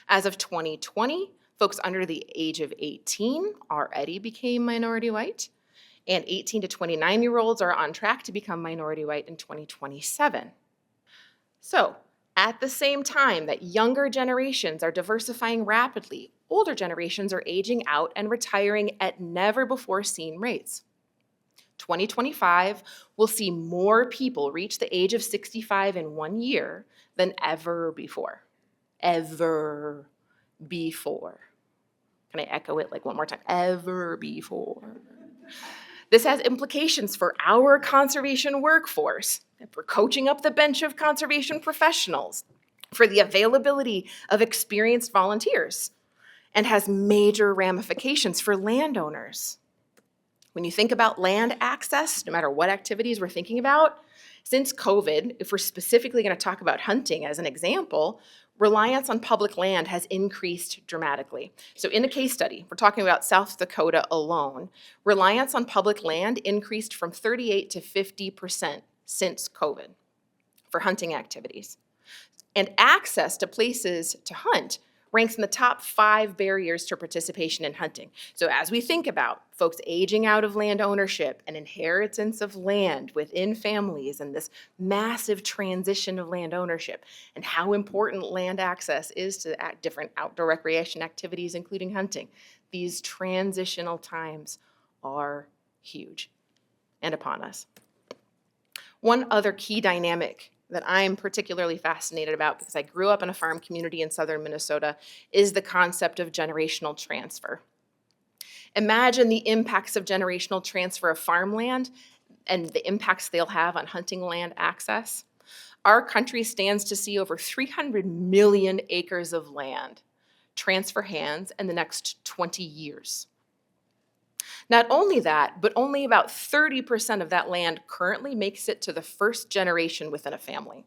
As of 2020, folks under the age of 18 already became minority white, and 18 to 29-year-olds are on track to become minority white in 2027. So, at the same time that younger generations are diversifying rapidly, older generations are aging out and retiring at never-before-seen rates. 2025 will see more people reach the age of 65 in 1 year than ever before. Ever before. Can I echo it like one more time? Ever before. This has implications for our conservation workforce, for coaching up the bench of conservation professionals, for the availability of experienced volunteers, and has major ramifications for landowners. When you think about land access, no matter what activities we're thinking about, since COVID, if we're specifically going to talk about hunting as an example, reliance on public land has increased dramatically. So in a case study, we're talking about South Dakota alone, reliance on public land increased from 38 to 50% since COVID for hunting activities. And access to places to hunt ranks in the top 5 barriers to participation in hunting. So as we think about folks aging out of land ownership and inheritance of land within families and this massive transition of land ownership and how important land access is to different outdoor recreation activities, including hunting, these transitional times are huge and upon us. One other key dynamic that I'm particularly fascinated about, because I grew up in a farm community in southern Minnesota, is the concept of generational transfer. Imagine the impacts of generational transfer of farmland and the impacts they'll have on hunting land access. Our country stands to see over 300 million acres of land transfer hands in the next 20 years. Not only that, but only about 30% of that land currently makes it to the first generation within a family.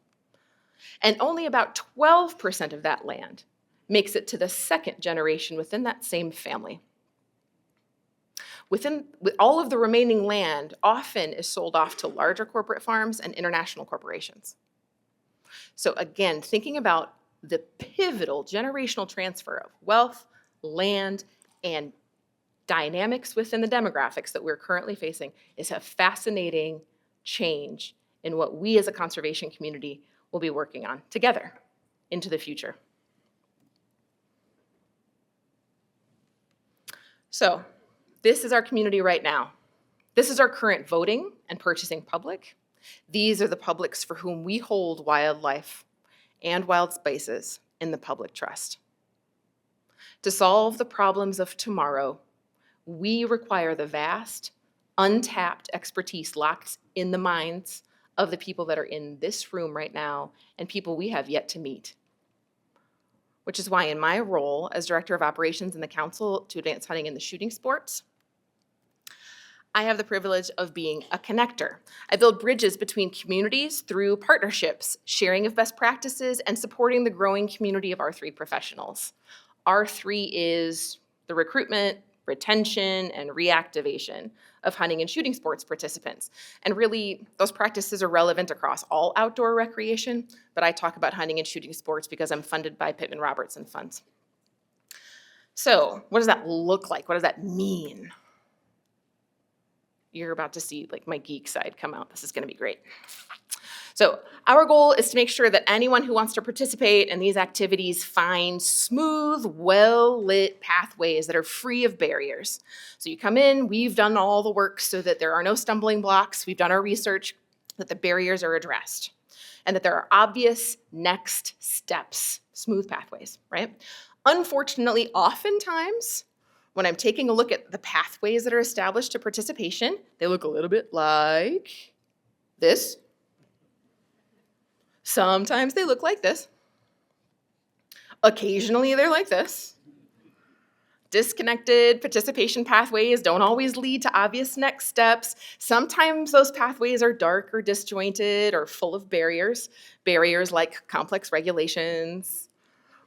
And only about 12% of that land makes it to the second generation within that same family. With all of the remaining land often is sold off to larger corporate farms and international corporations. So again, thinking about the pivotal generational transfer of wealth, land, and dynamics within the demographics that we're currently facing is a fascinating change in what we as a conservation community will be working on together into the future. So this is our community right now. This is our current voting and purchasing public. These are the publics for whom we hold wildlife and wild spaces in the public trust. To solve the problems of tomorrow, we require the vast, untapped expertise locked in the minds of the people that are in this room right now and people we have yet to meet. Which is why in my role as Director of Operations in the Council to Advance Hunting and the Shooting Sports, I have the privilege of being a connector. I build bridges between communities through partnerships, sharing of best practices, and supporting the growing community of R3 professionals. R3 is the recruitment, retention, and reactivation of hunting and shooting sports participants. And really, those practices are relevant across all outdoor recreation, but I talk about hunting and shooting sports because I'm funded by Pittman-Robertson funds. So, what does that look like? What does that mean? You're about to see like my geek side come out. This is gonna be great. So our goal is to make sure that anyone who wants to participate in these activities find smooth, well-lit pathways that are free of barriers. So you come in, we've done all the work so that there are no stumbling blocks. We've done our research that the barriers are addressed and that there are obvious next steps, smooth pathways, right? Unfortunately, oftentimes, when I'm taking a look at the pathways that are established to participation, they look a little bit like this. Sometimes they look like this. Occasionally they're like this. Disconnected participation pathways don't always lead to obvious next steps. Sometimes those pathways are dark or disjointed or full of barriers. Barriers like complex regulations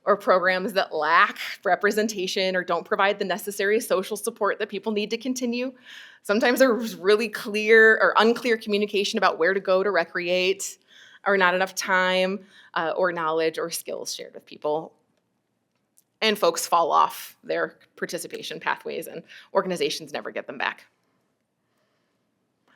or programs that lack representation or don't provide the necessary social support that people need to continue. Sometimes there's really clear or unclear communication about where to go to recreate, or not enough time or knowledge or skills shared with people. And folks fall off their participation pathways and organizations never get them back.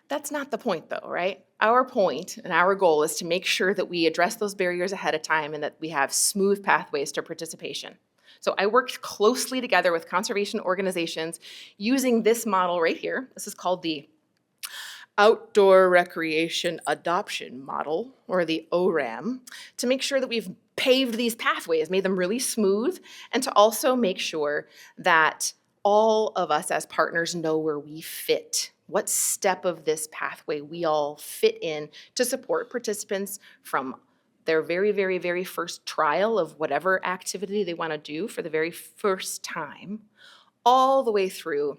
That's not the point though, right? Our point and our goal is to make sure that we address those barriers ahead of time and that we have smooth pathways to participation. So I worked closely together with conservation organizations using this model right here. This is called the Outdoor Recreation Adoption Model, or the ORAM, to make sure that we've paved these pathways, made them really smooth, and to also make sure that all of us as partners know where we fit, what step of this pathway we all fit in to support participants from their very, very, very first trial of whatever activity they want to do for the very first time, all the way through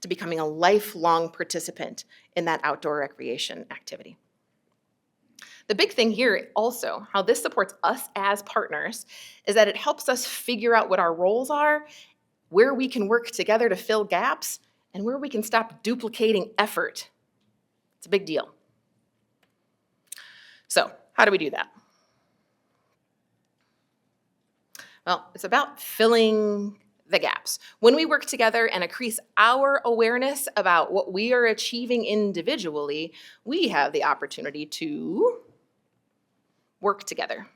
to becoming a lifelong participant in that outdoor recreation activity. The big thing here also, how this supports us as partners, is that it helps us figure out what our roles are, where we can work together to fill gaps, and where we can stop duplicating effort. It's a big deal. So, how do we do that? Well, it's about filling the gaps. When we work together and increase our awareness about what we are achieving individually, we have the opportunity to work together,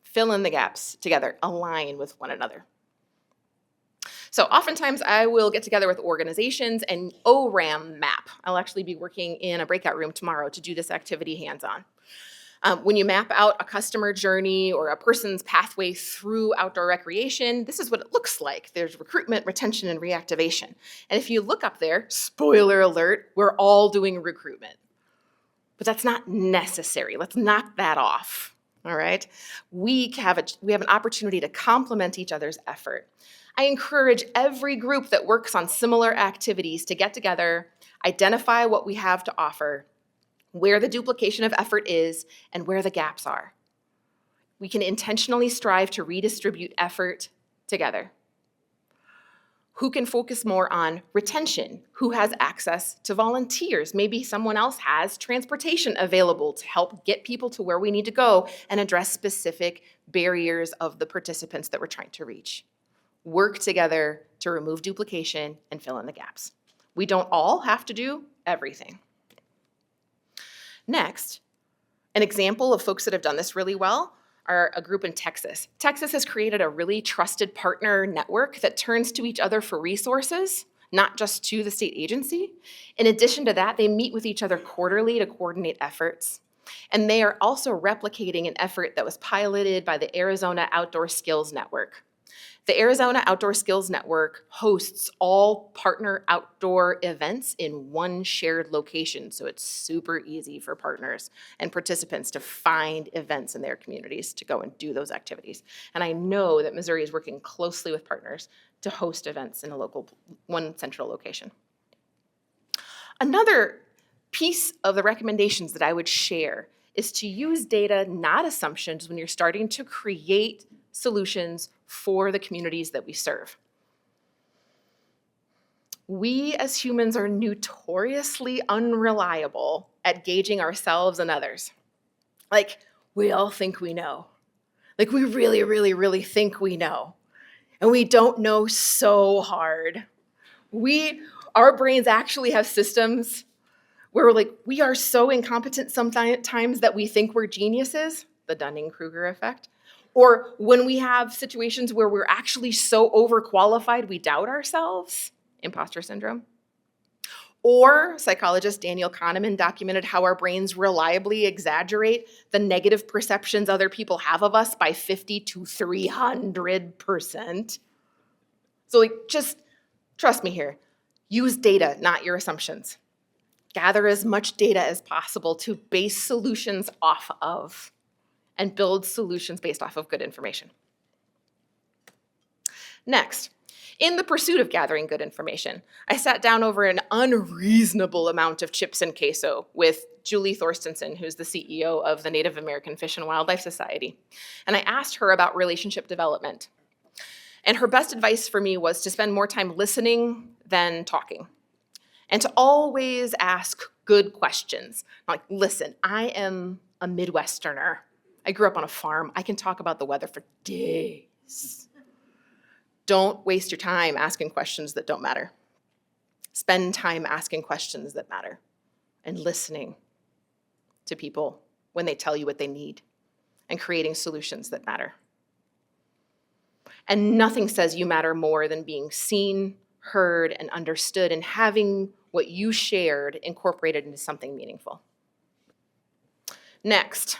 fill in the gaps together, align with one another. So oftentimes I will get together with organizations and ORAM map. I'll actually be working in a breakout room tomorrow to do this activity hands-on. When you map out a customer journey or a person's pathway through outdoor recreation, this is what it looks like. There's recruitment, retention, and reactivation. And if you look up there, spoiler alert, we're all doing recruitment. But that's not necessary. Let's knock that off, all right? We have an opportunity to complement each other's effort. I encourage every group that works on similar activities to get together, identify what we have to offer, where the duplication of effort is, and where the gaps are. We can intentionally strive to redistribute effort together. Who can focus more on retention? Who has access to volunteers? Maybe someone else has transportation available to help get people to where we need to go and address specific barriers of the participants that we're trying to reach. Work together to remove duplication and fill in the gaps. We don't all have to do everything. Next, an example of folks that have done this really well are a group in Texas. Texas has created a really trusted partner network that turns to each other for resources, not just to the state agency. In addition to that, they meet with each other quarterly to coordinate efforts. And they are also replicating an effort that was piloted by the Arizona Outdoor Skills Network. The Arizona Outdoor Skills Network hosts all partner outdoor events in one shared location, so it's super easy for partners and participants to find events in their communities to go and do those activities. And I know that Missouri is working closely with partners to host events in one central location. Another piece of the recommendations that I would share is to use data, not assumptions, when you're starting to create solutions for the communities that we serve. We as humans are notoriously unreliable at gauging ourselves and others. Like, we all think we know. Like, we really, really, really think we know. And we don't know so hard. Our brains actually have systems where we're like, we are so incompetent sometimes that we think we're geniuses, the Dunning-Kruger effect. Or when we have situations where we're actually so overqualified we doubt ourselves, imposter syndrome. Or psychologist Daniel Kahneman documented how our brains reliably exaggerate the negative perceptions other people have of us by 50 to 300%. So just trust me here. Use data, not your assumptions. Gather as much data as possible to base solutions off of and build solutions based off of good information. Next, in the pursuit of gathering good information, I sat down over an unreasonable amount of chips and queso with Julie Thorstensen, who's the CEO of the Native American Fish and Wildlife Society. And I asked her about relationship development. And her best advice for me was to spend more time listening than talking. And to always ask good questions. Like, listen, I am a Midwesterner. I grew up on a farm. I can talk about the weather for days. Don't waste your time asking questions that don't matter. Spend time asking questions that matter and listening to people when they tell you what they need and creating solutions that matter. And nothing says you matter more than being seen, heard, and understood and having what you shared incorporated into something meaningful. Next,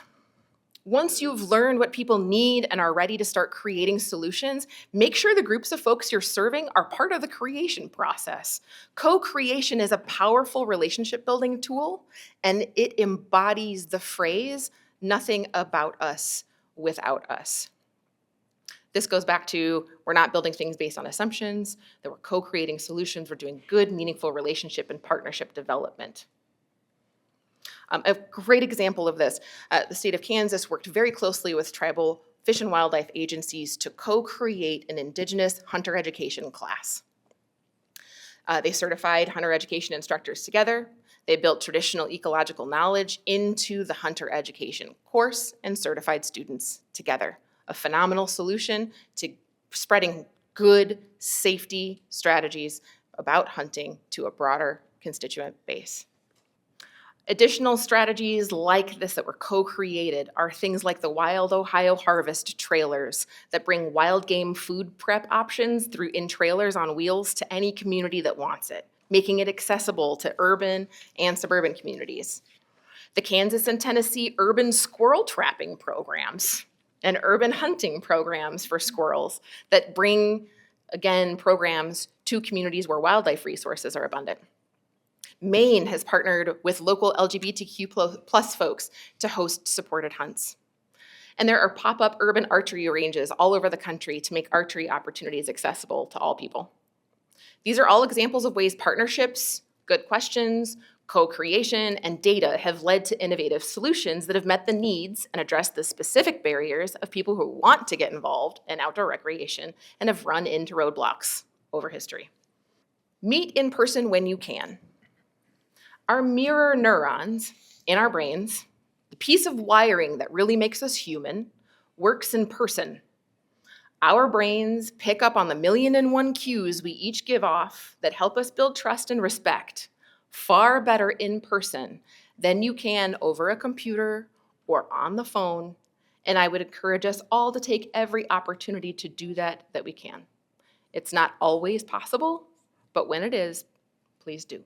once you've learned what people need and are ready to start creating solutions, make sure the groups of folks you're serving are part of the creation process. Co-creation is a powerful relationship building tool, and it embodies the phrase, nothing about us without us. This goes back to, we're not building things based on assumptions, that we're co-creating solutions, we're doing good, meaningful relationship and partnership development. A great example of this, the state of Kansas worked very closely with tribal fish and wildlife agencies to co-create an indigenous hunter education class. They certified hunter education instructors together. They built traditional ecological knowledge into the hunter education course and certified students together. A phenomenal solution to spreading good safety strategies about hunting to a broader constituent base. Additional strategies like this that were co-created are things like the Wild Ohio Harvest trailers that bring wild game food prep options through in trailers on wheels to any community that wants it, making it accessible to urban and suburban communities. The Kansas and Tennessee urban squirrel trapping programs and urban hunting programs for squirrels that bring, again, programs to communities where wildlife resources are abundant. Maine has partnered with local LGBTQ plus folks to host supported hunts. And there are pop-up urban archery ranges all over the country to make archery opportunities accessible to all people. These are all examples of ways partnerships, good questions, co-creation, and data have led to innovative solutions that have met the needs and addressed the specific barriers of people who want to get involved in outdoor recreation and have run into roadblocks over history. Meet in person when you can. Our mirror neurons in our brains, the piece of wiring that really makes us human, works in person. Our brains pick up on the 1,000,001 cues we each give off that help us build trust and respect far better in person than you can over a computer or on the phone. And I would encourage us all to take every opportunity to do that we can. It's not always possible, but when it is, please do.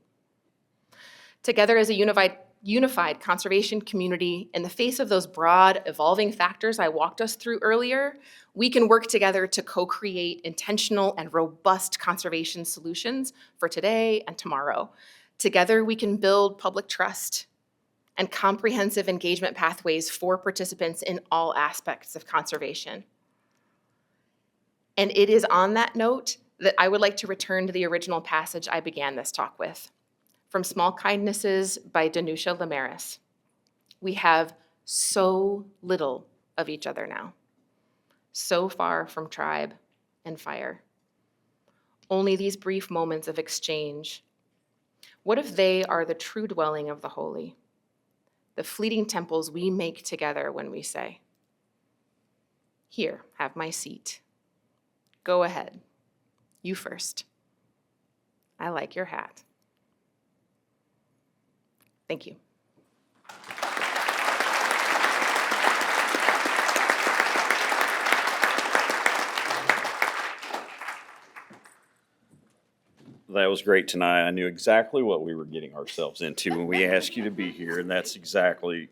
Together as a unified conservation community, in the face of those broad, evolving factors I walked us through earlier, we can work together to co-create intentional and robust conservation solutions for today and tomorrow. Together, we can build public trust and comprehensive engagement pathways for participants in all aspects of conservation. And it is on that note that I would like to return to the original passage I began this talk with. From Small Kindnesses by Danusha Lamaris. We have so little of each other now, so far from tribe and fire. Only these brief moments of exchange. What if they are the true dwelling of the holy, the fleeting temples we make together when we say, "Here, have my seat. Go ahead. You first. I like your hat." Thank you. That was great tonight. I knew exactly what we were getting ourselves into when we asked you to be here, and that's exactly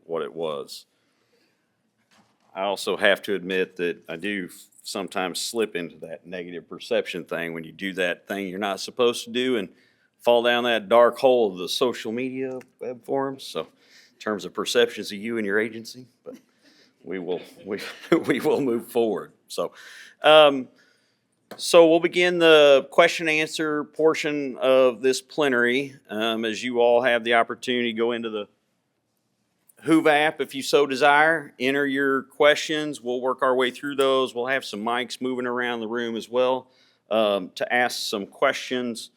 what it was. I also have to admit that I do sometimes slip into that negative perception thing when you do that thing you're not supposed to do and fall down that dark hole of the social media web forums. So in terms of perceptions of you and your agency, but we will move forward. So we'll begin the question and answer portion of this plenary. As you all have the opportunity to go into the Hoove app if you so desire, enter your questions. We'll work our way through those. We'll have some mics moving around the room as well to ask some questions.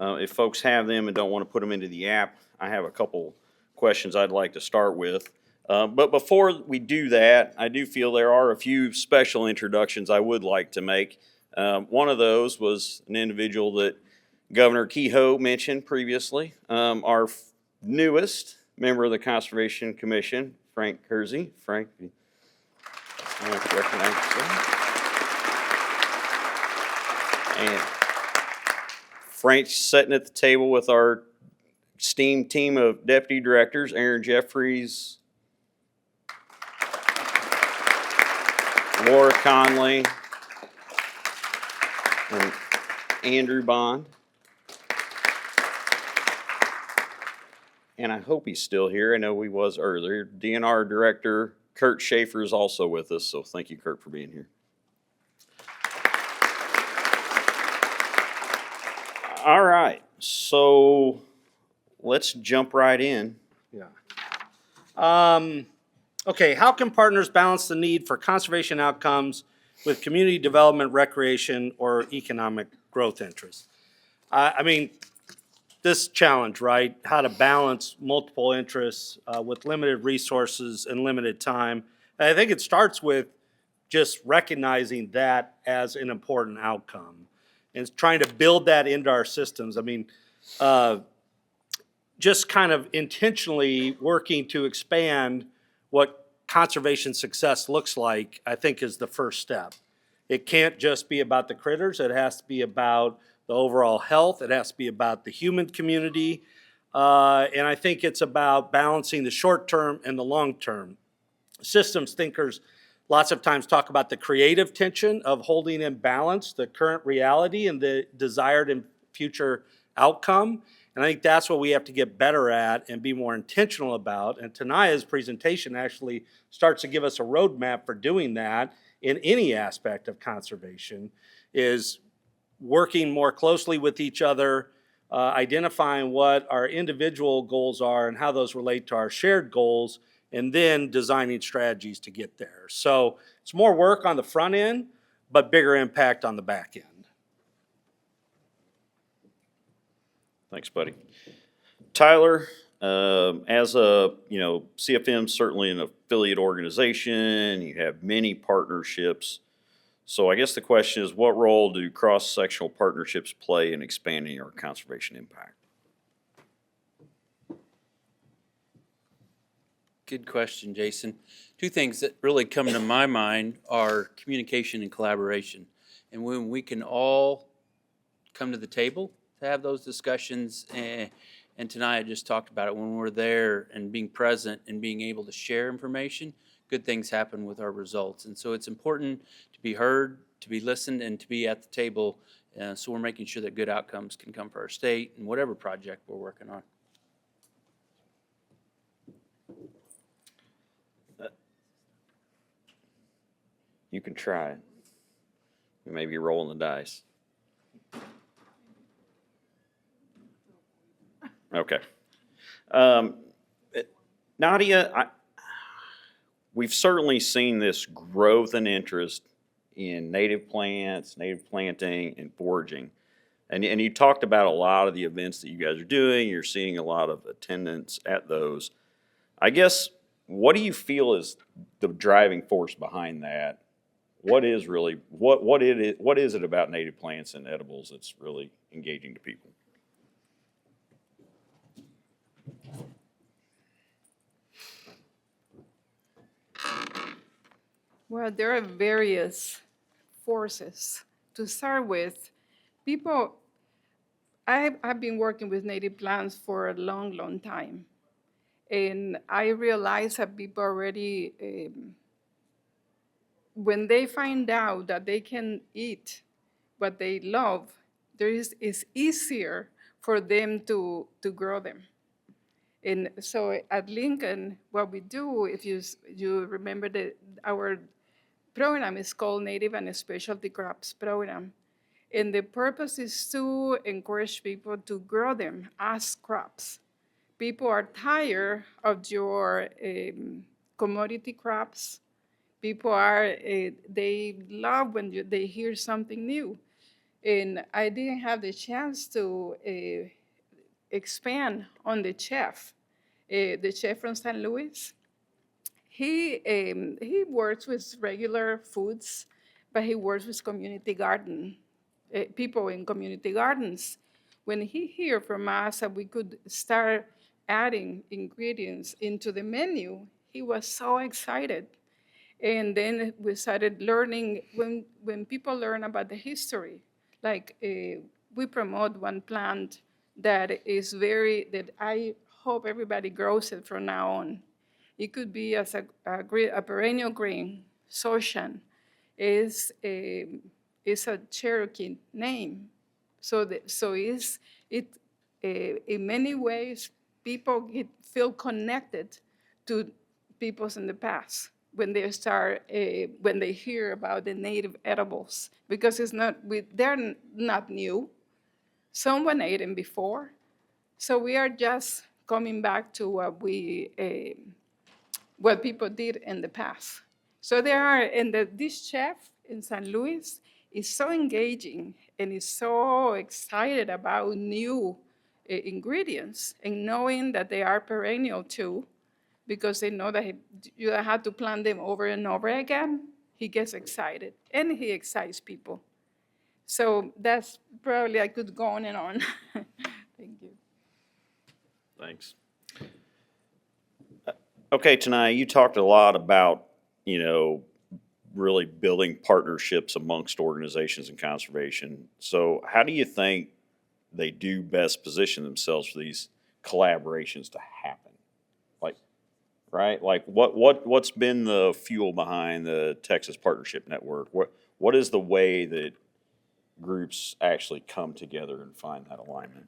If folks have them and don't want to put them into the app, I have a couple questions I'd like to start with. But before we do that, I do feel there are a few special introductions I would like to make. One of those was an individual that Governor Kehoe mentioned previously, our newest member of the Conservation Commission, Frank Kersey. Frank, if you want to recognize yourself. And Frank's sitting at the table with our esteemed team of deputy directors, Aaron Jeffries, Laura Conley, and Andrew Bond. And I hope he's still here. I know he was earlier. DNR Director Kurt Schaefer is also with us, so thank you, Kurt, for being here. All right, so let's jump right in. Yeah. Okay, how can partners balance the need for conservation outcomes with community development, recreation, or economic growth interests? I mean, this challenge, right? How to balance multiple interests with limited resources and limited time. And I think it starts with just recognizing that as an important outcome and trying to build that into our systems. I mean, just kind of intentionally working to expand what conservation success looks like, I think, is the first step. It can't just be about the critters. It has to be about the overall health. It has to be about the human community. And I think it's about balancing the short term and the long term. Systems thinkers lots of times talk about the creative tension of holding in balance the current reality and the desired and future outcome. And I think that's what we have to get better at and be more intentional about. And Taniya's presentation actually starts to give us a roadmap for doing that in any aspect of conservation, is working more closely with each other, identifying what our individual goals are and how those relate to our shared goals, and then designing strategies to get there. So it's more work on the front end, but bigger impact on the back end. Thanks, buddy. Tyler, as a, CFM is certainly an affiliate organization. You have many partnerships. So I guess the question is, what role do cross-sectional partnerships play in expanding our conservation impact? Good question, Jason. Two things that really come to my mind are communication and collaboration. And when we can all come to the table to have those discussions, and Taniya just talked about it, when we're there and being present and being able to share information, good things happen with our results. And so it's important to be heard, to be listened, and to be at the table. So we're making sure that good outcomes can come for our state and whatever project we're working on. You can try it. You may be rolling the dice. Okay. Nadia, we've certainly seen this growth and interest in native plants, native planting, and foraging. And you talked about a lot of the events that you guys are doing. You're seeing a lot of attendance at those. I guess, what do you feel is the driving force behind that? What is it about native plants and edibles that's really engaging to people? Well, there are various forces. To start with, people, I've been working with native plants for a long, long time. And I realize that people already, when they find out that they can eat what they love, it's easier for them to grow them. And so at Lincoln, what we do, if you remember that our program is called Native and Specialty Crops Program. And the purpose is to encourage people to grow them as crops. People are tired of your commodity crops. People are, they love when they hear something new. And I didn't have the chance to expand on the chef from St. Louis. He works with regular foods, but he works with community garden, people in community gardens. When he heard from us that we could start adding ingredients into the menu, he was so excited. And then we started learning, when people learn about the history, like we promote one plant that that I hope everybody grows it from now on. It could be as a perennial green, Soshan, is a Cherokee name. So in many ways, people feel connected to peoples in the past when they hear about the native edibles, because they're not new. Someone ate them before. So we are just coming back to what people did in the past. So this chef in St. Louis is so engaging and is so excited about new ingredients and knowing that they are perennial too, because they know that you don't have to plant them over and over again. He gets excited and he excites people. So that's probably, I could go on and on. Thank you. Thanks. Okay, Taniya, you talked a lot about, really building partnerships amongst organizations in conservation. So how do you think they do best position themselves for these collaborations to happen? What's been the fuel behind the Texas Partnership Network? What is the way that groups actually come together and find that alignment?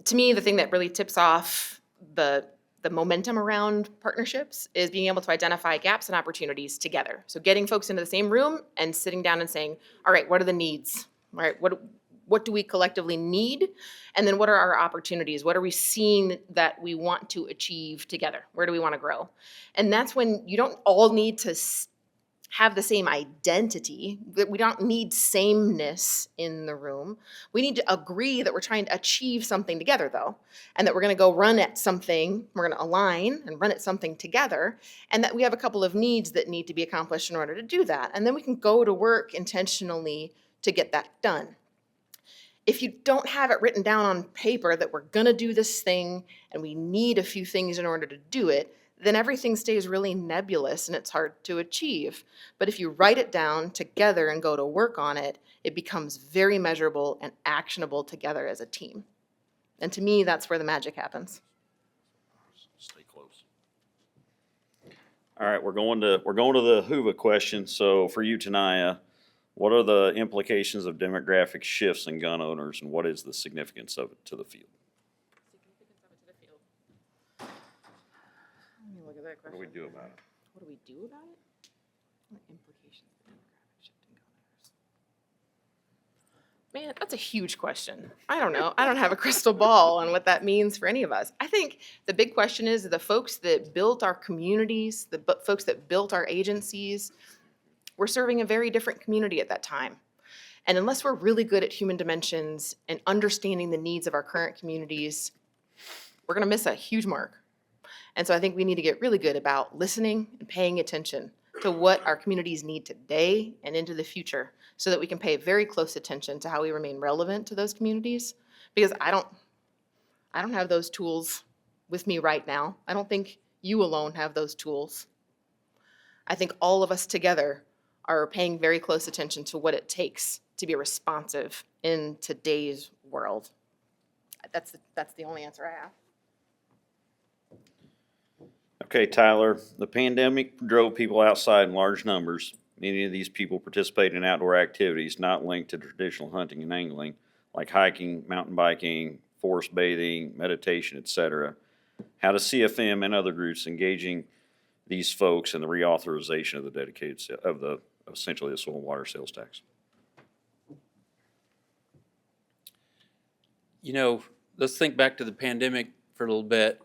To me, the thing that really tips off the momentum around partnerships is being able to identify gaps and opportunities together. So getting folks into the same room and sitting down and saying, all right, what are the needs? All right, what do we collectively need? And then what are our opportunities? What are we seeing that we want to achieve together? Where do we want to grow? And that's when you don't all need to have the same identity. We don't need sameness in the room. We need to agree that we're trying to achieve something together, though, and that we're going to go run at something, we're going to align and run at something together, and that we have a couple of needs that need to be accomplished in order to do that. And then we can go to work intentionally to get that done. If you don't have it written down on paper that we're going to do this thing and we need a few things in order to do it, then everything stays really nebulous and it's hard to achieve. But if you write it down together and go to work on it, it becomes very measurable and actionable together as a team. And to me, that's where the magic happens. Stay close. All right, we're going to the Hoover question. So for you, Taniya, what are the implications of demographic shifts in gun owners, and what is the significance of it to the field? Let me look at that question. What do we do about it? What do we do about it? What implications of demographic shift in gun owners? Man, that's a huge question. I don't know. I don't have a crystal ball on what that means for any of us. I think the big question is the folks that built our communities, the folks that built our agencies, were serving a very different community at that time. And unless we're really good at human dimensions and understanding the needs of our current communities, we're gonna miss a huge mark. And so I think we need to get really good about listening and paying attention to what our communities need today and into the future so that we can pay very close attention to how we remain relevant to those communities. Because I don't have those tools with me right now. I don't think you alone have those tools. I think all of us together are paying very close attention to what it takes to be responsive in today's world. That's the only answer I have. Okay, Tyler, the pandemic drove people outside in large numbers. Many of these people participate in outdoor activities not linked to traditional hunting and angling, like hiking, mountain biking, forest bathing, meditation, etc. How does CFM and other groups engaging these folks in the reauthorization of the dedicated, essentially the soil and water sales tax? You know, let's think back to the pandemic for a little bit.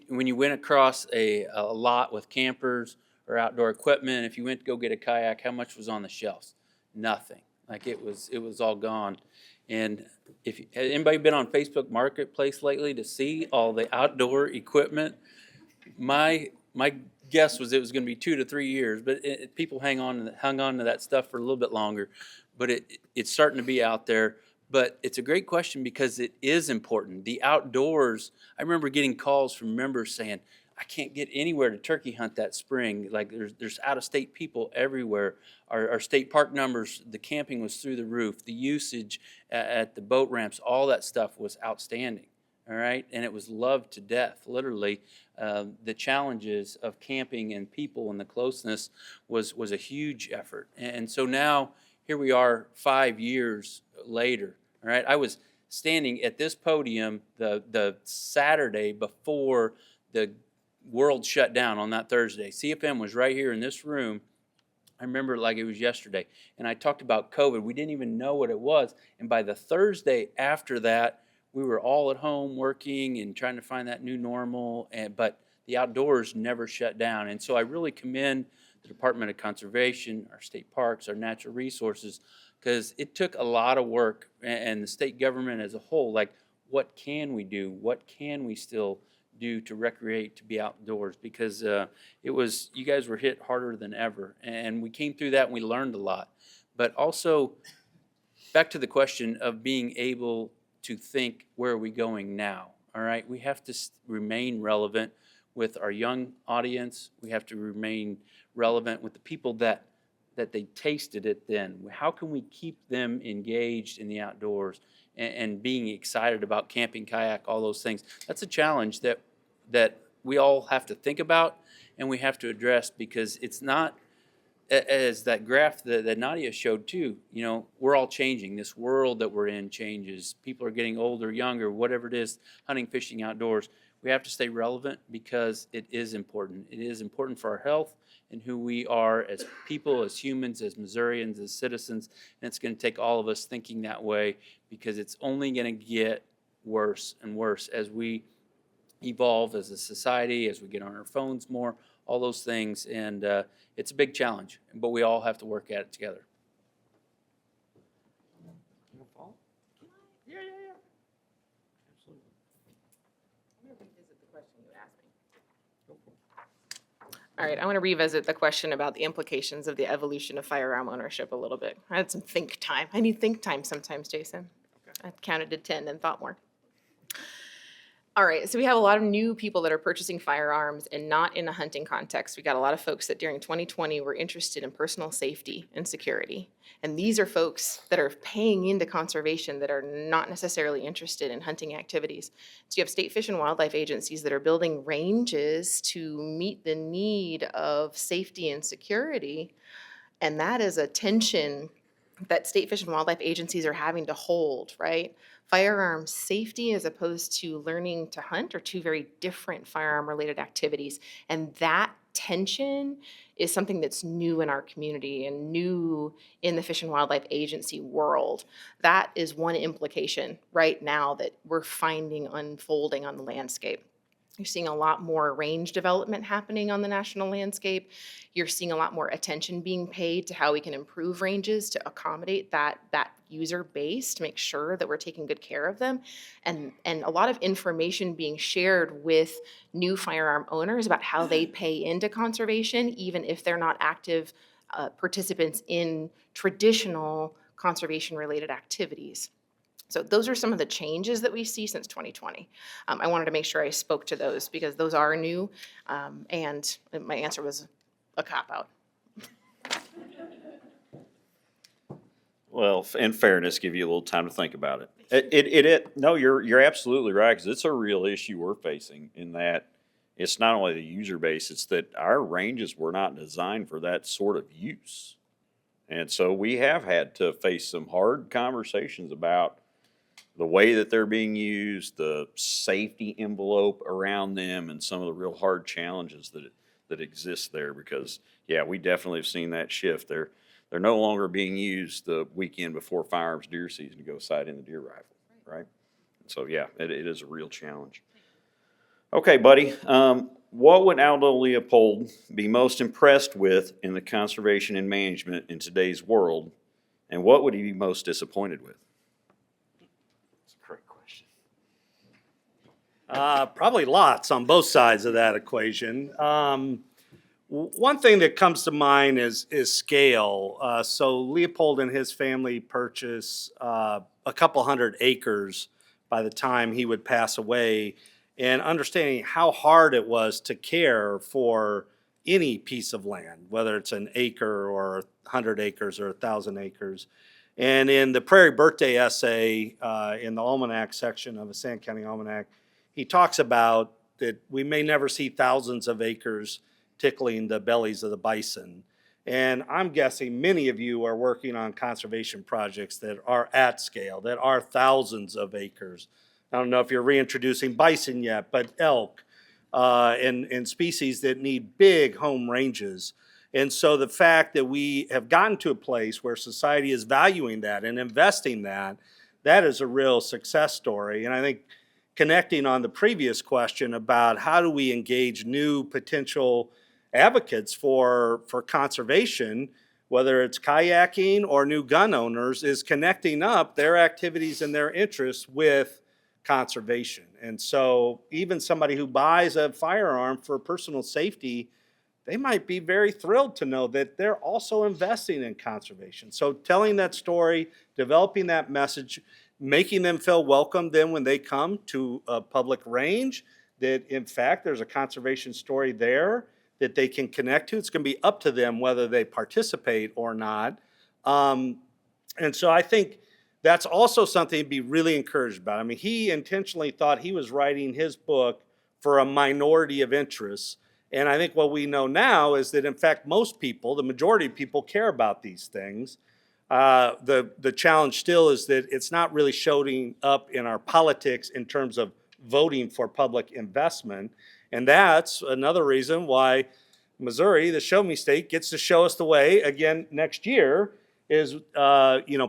When you went across a lot with campers or outdoor equipment, if you went to go get a kayak, how much was on the shelves? Nothing. Like it was all gone. And has anybody been on Facebook Marketplace lately to see all the outdoor equipment? My guess was it was going to be 2 to 3 years, but people hung on to that stuff for a little bit longer. But it's starting to be out there. But it's a great question because it is important. The outdoors, I remember getting calls from members saying, I can't get anywhere to turkey hunt that spring. Like there's out-of-state people everywhere. Our state park numbers, the camping was through the roof. The usage at the boat ramps, all that stuff was outstanding. All right, and it was loved to death, literally. The challenges of camping and people and the closeness was a huge effort. And so now, here we are 5 years later, all right? I was standing at this podium the Saturday before the world shut down on that Thursday. CFM was right here in this room. I remember it like it was yesterday. And I talked about COVID. We didn't even know what it was. And by the Thursday after that, we were all at home working and trying to find that new normal. But the outdoors never shut down. And so I really commend the Department of Conservation, our state parks, our natural resources, because it took a lot of work, and the state government as a whole, like what can we do? What can we still do to recreate, to be outdoors? Because you guys were hit harder than ever, and we came through that and we learned a lot. But also, back to the question of being able to think, where are we going now? All right, we have to remain relevant with our young audience. We have to remain relevant with the people that they tasted it then. How can we keep them engaged in the outdoors and being excited about camping, kayak, all those things? That's a challenge that we all have to think about and we have to address, because it's not, as that graph that Nadia showed too, you know, we're all changing. This world that we're in changes. People are getting older, younger, whatever it is, hunting, fishing, outdoors. We have to stay relevant because it is important. It is important for our health and who we are as people, as humans, as Missourians, as citizens. And it's going to take all of us thinking that way, because it's only going to get worse and worse as we evolve as a society, as we get on our phones more, all those things. And it's a big challenge, but we all have to work at it together. Yeah. Absolutely. I'm going to revisit the question you asked me. All right, I want to revisit the question about the implications of the evolution of firearm ownership a little bit. I had some think time. I need think time sometimes, Jason. Okay. I counted to 10 and thought more. All right, so we have a lot of new people that are purchasing firearms and not in a hunting context. We got a lot of folks that during 2020 were interested in personal safety and security. And these are folks that are paying into conservation that are not necessarily interested in hunting activities. So you have state fish and wildlife agencies that are building ranges to meet the need of safety and security. And that is a tension that state fish and wildlife agencies are having to hold, right? Firearm safety as opposed to learning to hunt are two very different firearm-related activities. And that tension is something that's new in our community and new in the Fish and Wildlife Agency world. That is one implication right now that we're finding unfolding on the landscape. You're seeing a lot more range development happening on the national landscape. You're seeing a lot more attention being paid to how we can improve ranges to accommodate that user base, to make sure that we're taking good care of them. And a lot of information being shared with new firearm owners about how they pay into conservation, even if they're not active participants in traditional conservation-related activities. So those are some of the changes that we see since 2020. I wanted to make sure I spoke to those because those are new, and my answer was a cop-out. Well, in fairness, give you a little time to think about it. No, you're absolutely right, because it's a real issue we're facing in that it's not only the user base, it's that our ranges were not designed for that sort of use. And so we have had to face some hard conversations about the way that they're being used, the safety envelope around them, and some of the real hard challenges that exist there. Because, yeah, we definitely have seen that shift. They're no longer being used the weekend before firearms deer season to go sight in the deer rifle, right? So, yeah, it is a real challenge. Okay, Buddy, what would Aldo Leopold be most impressed with in the conservation and management in today's world, and what would he be most disappointed with? That's a great question. Probably lots on both sides of that equation. One thing that comes to mind is scale. So Leopold and his family purchased a couple hundred acres by the time he would pass away, and understanding how hard it was to care for any piece of land, whether it's an acre or 100 acres or 1,000 acres. And in the Prairie Birthday essay in the Almanac section of a Sand County Almanac, he talks about that we may never see thousands of acres tickling the bellies of the bison. And I'm guessing many of you are working on conservation projects that are at scale, that are thousands of acres. I don't know if you're reintroducing bison yet, but elk and species that need big home ranges. And so the fact that we have gotten to a place where society is valuing that and investing that is a real success story. And I think connecting on the previous question about how do we engage new potential advocates for conservation, whether it's kayaking or new gun owners, is connecting up their activities and their interests with conservation. And so even somebody who buys a firearm for personal safety, they might be very thrilled to know that they're also investing in conservation. So telling that story, developing that message, making them feel welcome then when they come to a public range, that in fact there's a conservation story there that they can connect to. It's going to be up to them whether they participate or not. And so I think that's also something to be really encouraged about. I mean, he intentionally thought he was writing his book for a minority of interests. And I think what we know now is that, in fact, most people, the majority of people, care about these things. The challenge still is that it's not really showing up in our politics in terms of voting for public investment. And that's another reason why Missouri, the show me state, gets to show us the way again next year, is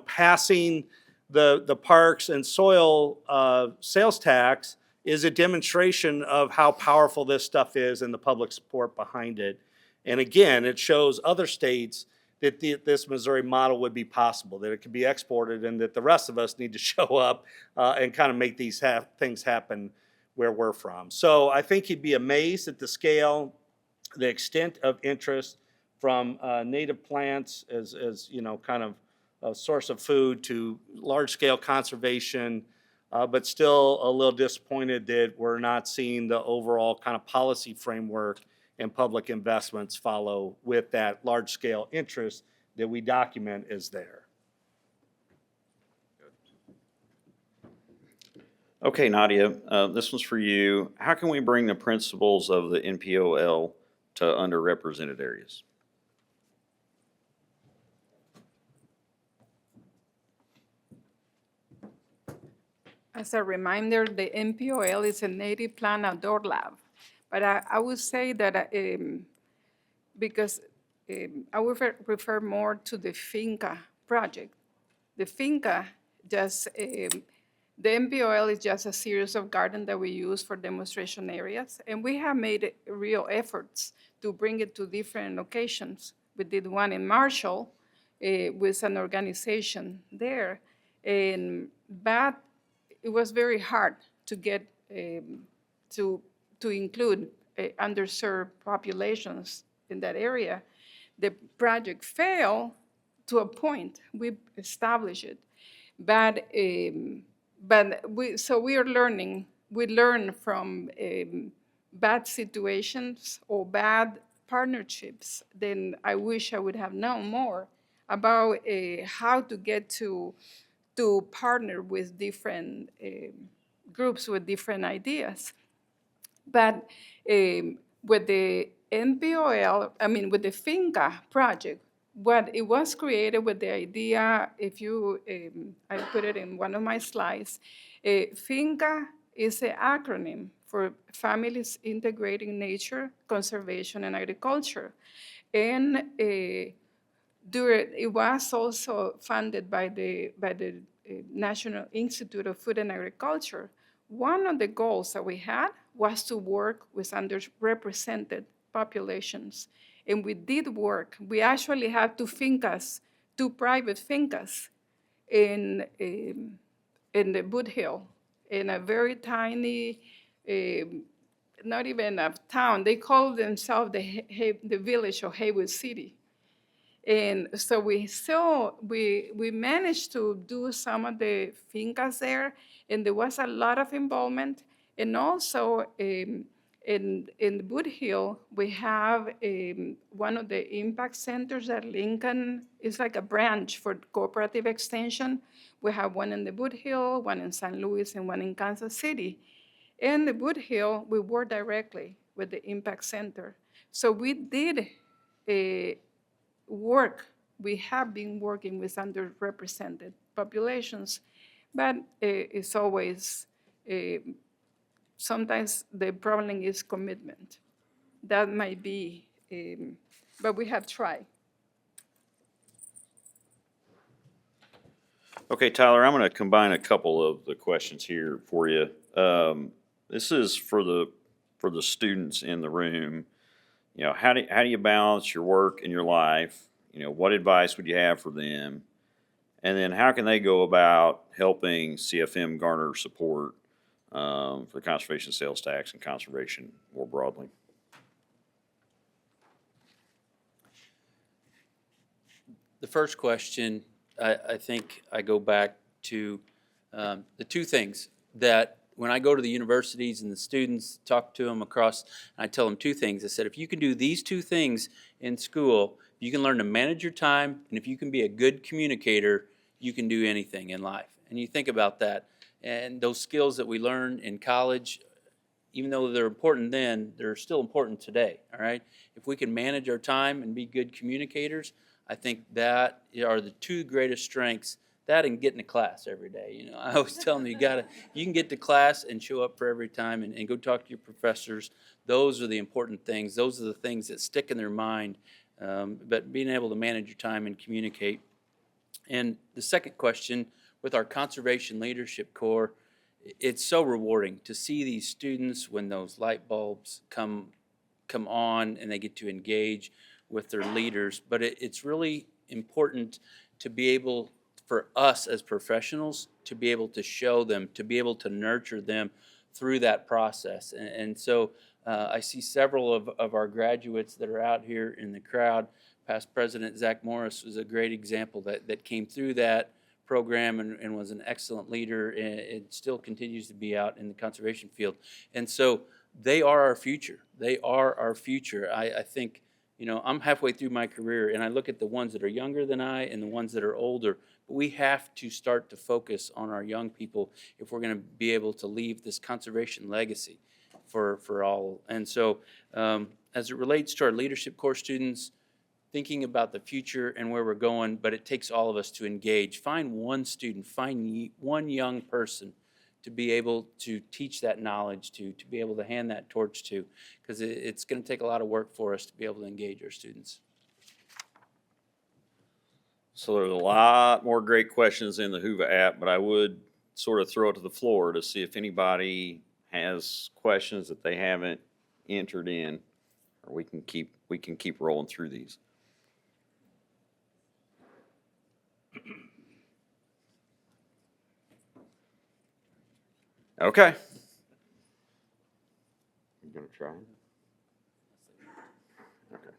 passing the parks and soil sales tax is a demonstration of how powerful this stuff is and the public support behind it. And again, it shows other states that this Missouri model would be possible, that it could be exported, and that the rest of us need to show up and kind of make these things happen where we're from. So I think you'd be amazed at the scale, the extent of interest from native plants as kind of a source of food to large-scale conservation, but still a little disappointed that we're not seeing the overall kind of policy framework and public investments follow with that large-scale interest that we document is there. Okay, Nadia, this one's for you. How can we bring the principles of the NPOL to underrepresented areas? As a reminder, the NPOL is a native plant outdoor lab. But I would say that because I would refer more to the Finca project. The Finca just, the NPOL is just a series of gardens that we use for demonstration areas. And we have made real efforts to bring it to different locations. We did one in Marshall with an organization there. But it was very hard to get to include underserved populations in that area. The project failed to a point. We established it. But we are learning. We learn from bad situations or bad partnerships. Then I wish I would have known more about how to get to partner with different groups with different ideas. But with the NPOL, I mean, with the FINCA project, what it was created with the idea, if you, I put it in one of my slides, FINCA is an acronym for Families Integrating Nature, Conservation, and Agriculture. And it was also funded by the National Institute of Food and Agriculture. One of the goals that we had was to work with underrepresented populations. And we did work. We actually had two private fincas in the Boot Hill, in a very tiny, not even a town. They call themselves the village of Haywood City. And so we managed to do some of the fincas there, and there was a lot of involvement. And also in Boot Hill, we have one of the impact centers at Lincoln. It's like a branch for cooperative extension. We have one in the Boot Hill, one in St. Louis, and one in Kansas City. In the Boot Hill, we work directly with the impact center. So we did work. We have been working with underrepresented populations, but it's always, sometimes the problem is commitment. That might be, but we have tried. Okay, Tyler, I'm going to combine a couple of the questions here for you. This is for the students in the room. You know, how do you balance your work and your life? You know, what advice would you have for them? And then how can they go about helping CFM garner support for conservation sales tax and conservation more broadly? The first question, I think I go back to the two things that when I go to the universities and the students, talk to them across, and I tell them two things. I said, if you can do these two things in school, you can learn to manage your time, and if you can be a good communicator, you can do anything in life. And you think about that. And those skills that we learn in college, even though they're important then, they're still important today, all right? If we can manage our time and be good communicators, I think that are the two greatest strengths. That and getting to class every day. You know, I always tell them you can get to class and show up for every time and go talk to your professors. Those are the important things. Those are the things that stick in their mind. But being able to manage your time and communicate. And the second question, with our Conservation Leadership Corps, it's so rewarding to see these students when those light bulbs come on and they get to engage with their leaders. But it's really important to be able, for us as professionals, to be able to show them, to be able to nurture them through that process. And so I see several of our graduates that are out here in the crowd. Past President Zach Morris was a great example that came through that program and was an excellent leader, and it still continues to be out in the conservation field. And so they are our future. They are our future. I think, you know, I'm halfway through my career, and I look at the ones that are younger than I and the ones that are older. But we have to start to focus on our young people if we're going to be able to leave this conservation legacy for all. And so as it relates to our leadership corps students, thinking about the future and where we're going, but it takes all of us to engage. Find one student, find one young person to be able to teach that knowledge to be able to hand that torch to, because it's going to take a lot of work for us to be able to engage our students. So there's a lot more great questions in the Whova app, but I would sort of throw it to the floor to see if anybody has questions that they haven't entered in, or we can keep rolling through these. Okay. You gonna try? Okay.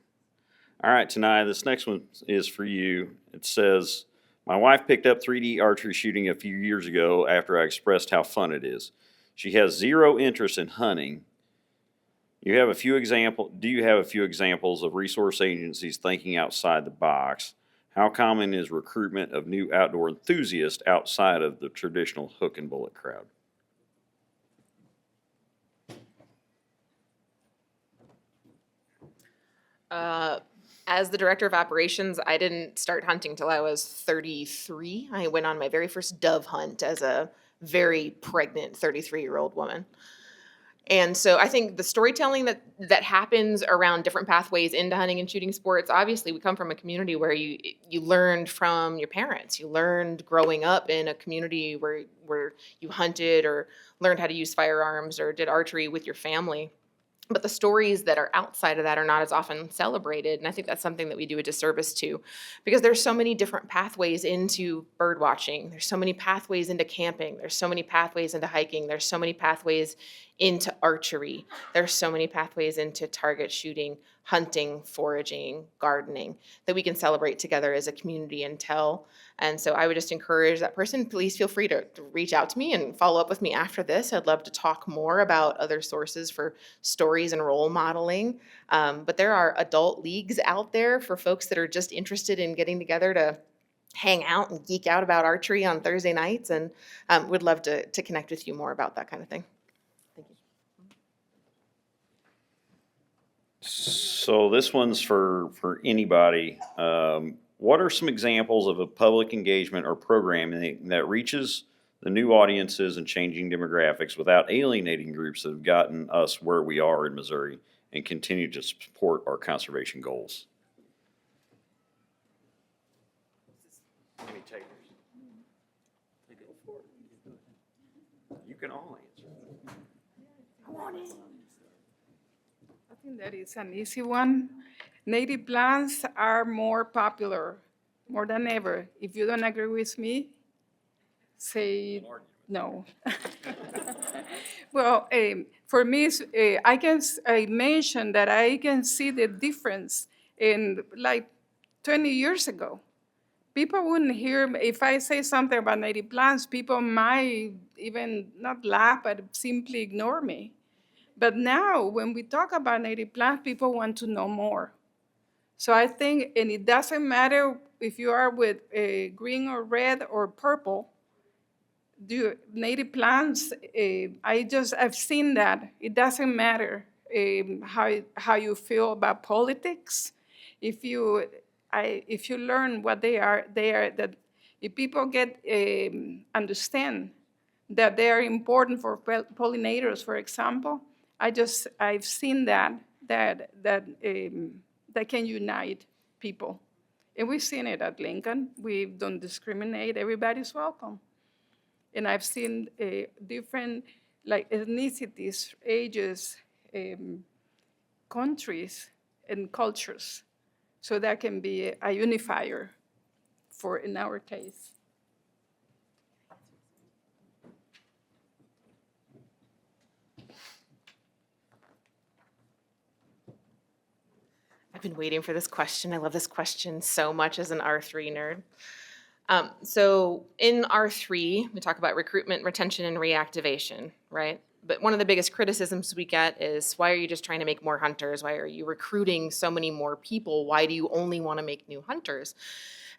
All right, Taniya, this next one is for you. It says, My wife picked up 3D archery shooting a few years ago after I expressed how fun it is. She has zero interest in hunting. Do you have a few examples of resource agencies thinking outside the box? How common is recruitment of new outdoor enthusiasts outside of the traditional hook and bullet crowd? As the director of operations, I didn't start hunting till I was 33. I went on my very first dove hunt as a very pregnant 33-year-old woman. And so I think the storytelling that happens around different pathways into hunting and shooting sports, obviously we come from a community where you learned from your parents. You learned growing up in a community where you hunted or learned how to use firearms or did archery with your family. But the stories that are outside of that are not as often celebrated. And I think that's something that we do a disservice to, because there's so many different pathways into bird watching. There's so many pathways into camping. There's so many pathways into hiking. There's so many pathways into archery. There's so many pathways into target shooting, hunting, foraging, gardening that we can celebrate together as a community and tell. And so I would just encourage that person, please feel free to reach out to me and follow up with me after this. I'd love to talk more about other sources for stories and role modeling. But there are adult leagues out there for folks that are just interested in getting together to hang out and geek out about archery on Thursday nights, and would love to connect with you more about that kind of thing. Thank you. So this one's for anybody. What are some examples of a public engagement or programming that reaches the new audiences and changing demographics without alienating groups that have gotten us where we are in Missouri and continue to support our conservation goals? Any takers? You can all answer. I think that is an easy one. Native plants are more popular, more than ever. If you don't agree with me, say no. Well, for me, I mentioned that I can see the difference in like 20 years ago. People wouldn't hear me. If I say something about native plants, people might even not laugh, but simply ignore me. But now, when we talk about native plants, people want to know more. So I think, and it doesn't matter if you are with green or red or purple, native plants, I've seen that. It doesn't matter how you feel about politics. If you learn what they are that if people understand that they are important for pollinators, for example, I've seen that can unite people. And we've seen it at Lincoln. We don't discriminate, everybody's welcome. And I've seen different like ethnicities, ages, countries, and cultures. So that can be a unifier in our case. I've been waiting for this question. I love this question so much as an R3 nerd. So in R3, we talk about recruitment, retention, and reactivation, right? But one of the biggest criticisms we get is, why are you just trying to make more hunters? Why are you recruiting so many more people? Why do you only want to make new hunters?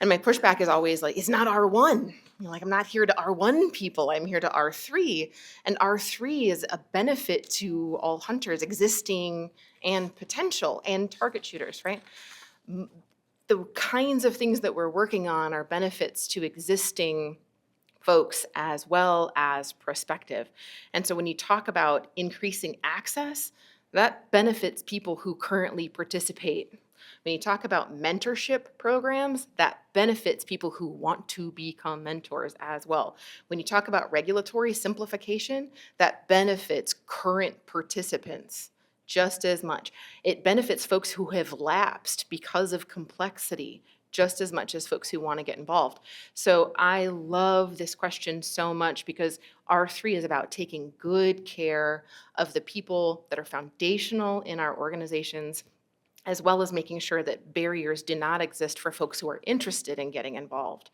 And my pushback is always like, it's not R1. I'm not here to R1 people, I'm here to R3. And R3 is a benefit to all hunters, existing and potential, and target shooters, right? The kinds of things that we're working on are benefits to existing folks as well as prospective. And so when you talk about increasing access, that benefits people who currently participate. When you talk about mentorship programs, that benefits people who want to become mentors as well. When you talk about regulatory simplification, that benefits current participants just as much. It benefits folks who have lapsed because of complexity just as much as folks who want to get involved. So I love this question so much, because R3 is about taking good care of the people that are foundational in our organizations, as well as making sure that barriers do not exist for folks who are interested in getting involved.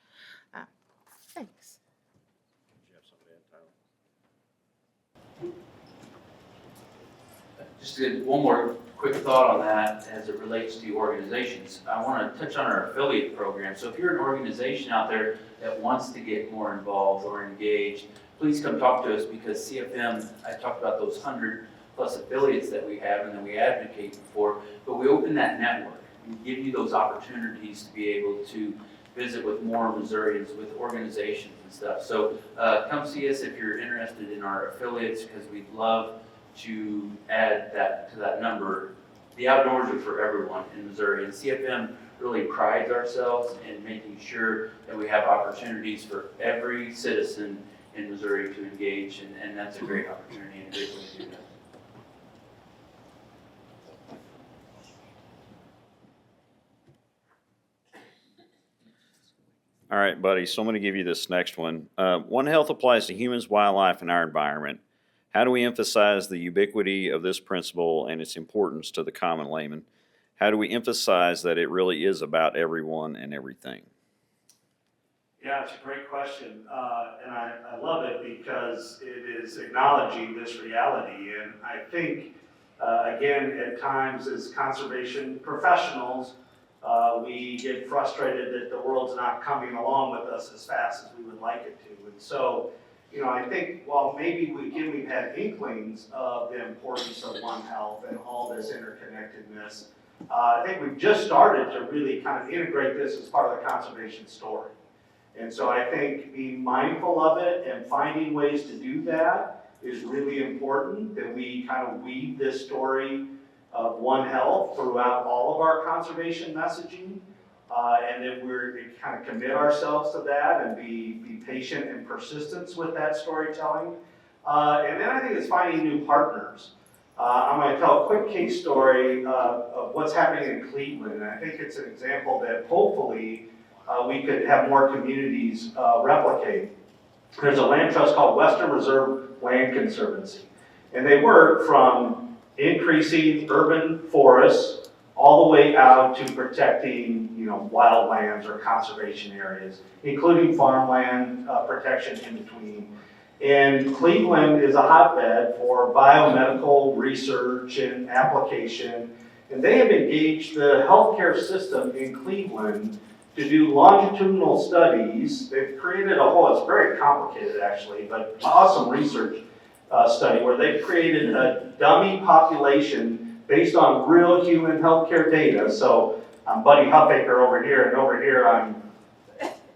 Just one more quick thought on that as it relates to organizations. I want to touch on our affiliate program. So if you're an organization out there that wants to get more involved or engaged, please come talk to us, because CFM, I talked about those 100+ affiliates that we have and that we advocate for, but we open that network. We give you those opportunities to be able to visit with more Missourians, with organizations and stuff. So come see us if you're interested in our affiliates, because we'd love to add that to that number. The outdoors are for everyone in Missouri, and CFM really prides ourselves in making sure that we have opportunities for every citizen in Missouri to engage, and that's a great opportunity and a great way to do that. All right, buddy, so I'm going to give you this next one. One Health applies to humans, wildlife, and our environment. How do we emphasize the ubiquity of this principle and its importance to the common layman? How do we emphasize that it really is about everyone and everything? Yeah, it's a great question, and I love it because it is acknowledging this reality. And I think, again, at times as conservation professionals, we get frustrated that the world's not coming along with us as fast as we would like it to. And so, you know, I think while maybe we've had inklings of the importance of One Health and all this interconnectedness, I think we've just started to really kind of integrate this as part of the conservation story. And so I think being mindful of it and finding ways to do that is really important, that we kind of weave this story of One Health throughout all of our conservation messaging. And then we kind of commit ourselves to that and be patient and persistent with that storytelling. And then I think it's finding new partners. I'm going to tell a quick case story of what's happening in Cleveland. And I think it's an example that hopefully we could have more communities replicate. There's a land trust called Western Reserve Land Conservancy. And they work from increasing urban forests all the way out to protecting, you know, wildlands or conservation areas, including farmland protection in between. And Cleveland is a hotbed for biomedical research and application. And they have engaged the healthcare system in Cleveland to do longitudinal studies. They've created a whole, it's very complicated actually, but awesome research study where they've created a dummy population based on real human healthcare data. So I'm Buddy Huffaker over here, and over here I'm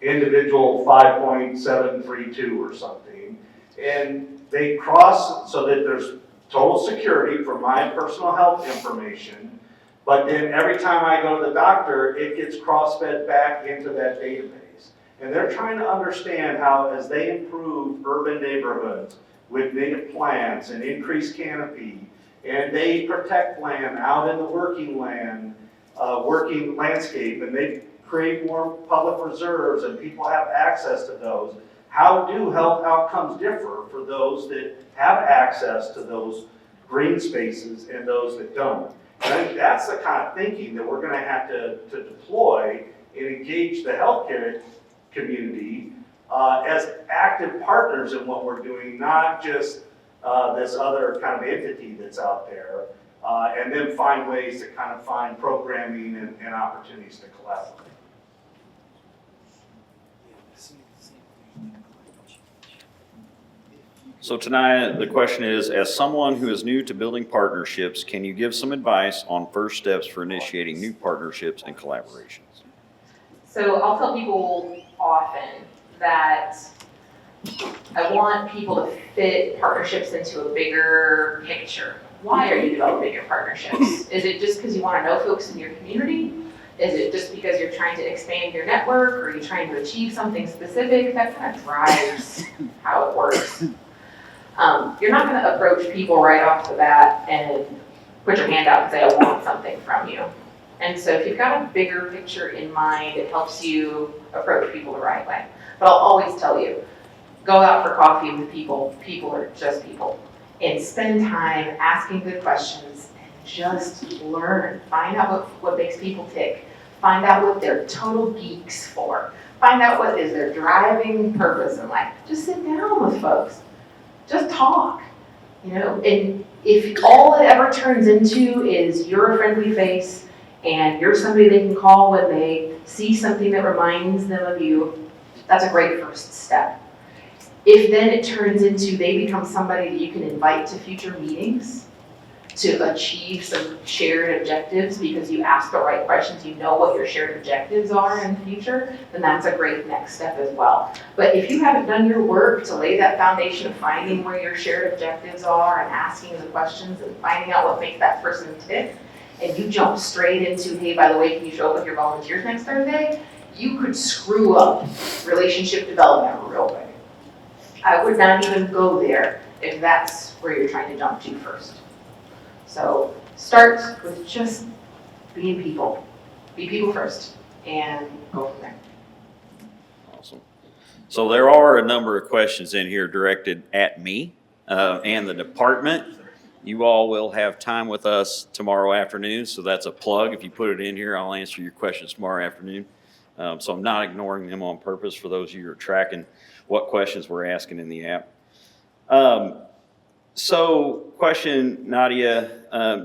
individual 5.732 or something. And they cross so that there's total security for my personal health information, but then every time I go to the doctor, it gets cross-fed back into that database. And they're trying to understand how, as they improve urban neighborhoods with native plants and increased canopy, and they protect land out in the working landscape, and they create more public reserves and people have access to those. How do health outcomes differ for those that have access to those green spaces and those that don't? And I think that's the kind of thinking that we're going to have to deploy and engage the healthcare community as active partners in what we're doing, not just this other kind of entity that's out there, and then find ways to kind of find programming and opportunities to collaborate. So Taniya, the question is, as someone who is new to building partnerships, can you give some advice on first steps for initiating new partnerships and collaborations? So I'll tell people often that I want people to fit partnerships into a bigger picture. Why are you developing your partnerships? Is it just because you want to know folks in your community? Is it just because you're trying to expand your network, or are you trying to achieve something specific? That kind of drives how it works. You're not going to approach people right off the bat and put your hand out and say, I want something from you. And so if you've got a bigger picture in mind, it helps you approach people the right way. But I'll always tell you, go out for coffee with people. People are just people. And spend time asking good questions and just learn. Find out what makes people tick. Find out what they're total geeks for. Find out what is their driving purpose in life. Just sit down with folks. Just talk. You know, and if all it ever turns into is you're a friendly face and you're somebody they can call when they see something that reminds them of you, that's a great first step. If then it turns into they become somebody that you can invite to future meetings to achieve some shared objectives because you ask the right questions, you know what your shared objectives are in the future, then that's a great next step as well. But if you haven't done your work to lay that foundation of finding where your shared objectives are and asking the questions and finding out what makes that person tick, and you jump straight into, hey, by the way, can you show up with your volunteers next Thursday? You could screw up relationship development real quick. I would not even go there if that's where you're trying to jump to first. So start with just being people. Be people first and go from there. Awesome. So there are a number of questions in here directed at me and the department. You all will have time with us tomorrow afternoon, so that's a plug. If you put it in here, I'll answer your questions tomorrow afternoon. So I'm not ignoring them on purpose for those of you who are tracking what questions we're asking in the app. So question, Nadia,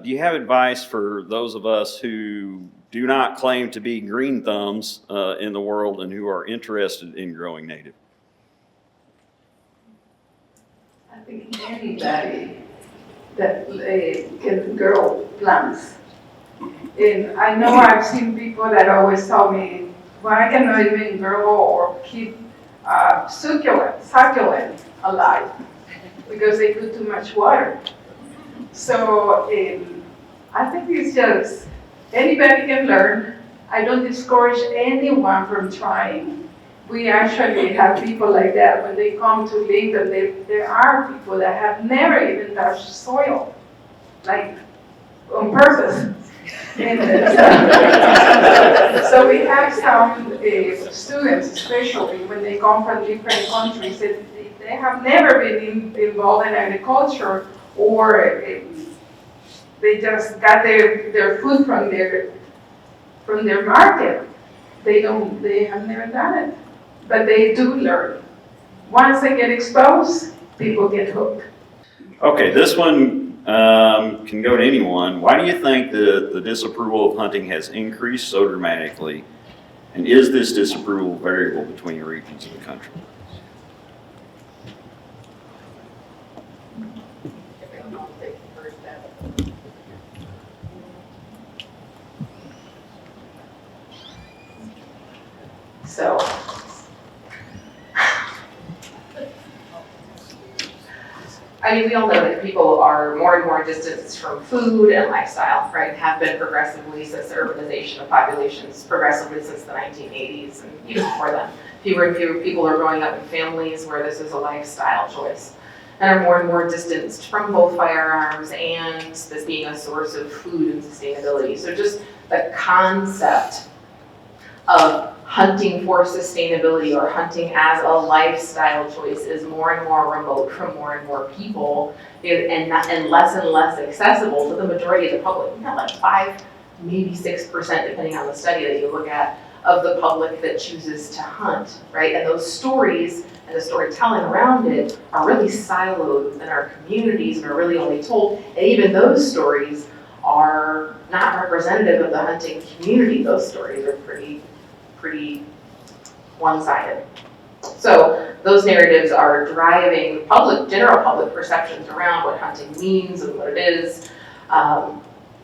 do you have advice for those of us who do not claim to be green thumbs in the world and who are interested in growing native? I think anybody that can grow plants. And I know I've seen people that always tell me, well, I cannot even grow or keep succulent alive because they put too much water. So I think it's just anybody can learn. I don't discourage anyone from trying. We actually have people like that when they come to Lincoln. There are people that have never even touched soil, like on purpose. So we have some students, especially when they come from different countries, that they have never been involved in agriculture, or they just got their food from their market. They have never done it, but they do learn. Once they get exposed, people get hooked. Okay, this one can go to anyone. Why do you think the disapproval of hunting has increased so dramatically? And is this disapproval variable between regions of the country? So, I mean, we all know that people are more and more distanced from food and lifestyle, right? Have been progressively since the urbanization of populations, progressively since the 1980s and even before then. Fewer and fewer people are growing up in families where this is a lifestyle choice, and are more and more distanced from both firearms and this being a source of food and sustainability. So just the concept of hunting for sustainability or hunting as a lifestyle choice is more and more remote from more and more people and less accessible to the majority of the public. We've got like 5, maybe 6%, depending on the study that you look at, of the public that chooses to hunt, right? And those stories and the storytelling around it are really siloed within our communities and are really only told, and even those stories are not representative of the hunting community. Those stories are pretty one-sided. So those narratives are driving general public perceptions around what hunting means and what it is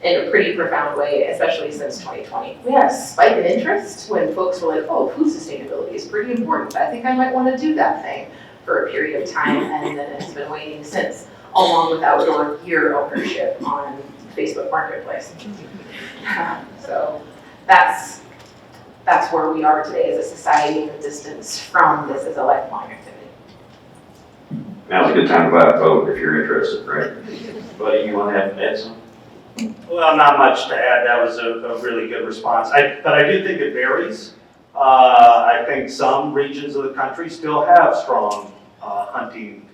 in a pretty profound way, especially since 2020. We had a spike in interest when folks were like, oh, food sustainability is pretty important. I think I might want to do that thing for a period of time, and then it's been waning since, along with outdoor gear ownership on Facebook Marketplace. So that's where we are today as a society, in the distance from this as a lifelong activity. Now's a good time to buy a boat if you're interested, right? Buddy, you want to add something? Well, not much to add. That was a really good response. But I do think it varies. I think some regions of the country still have strong hunting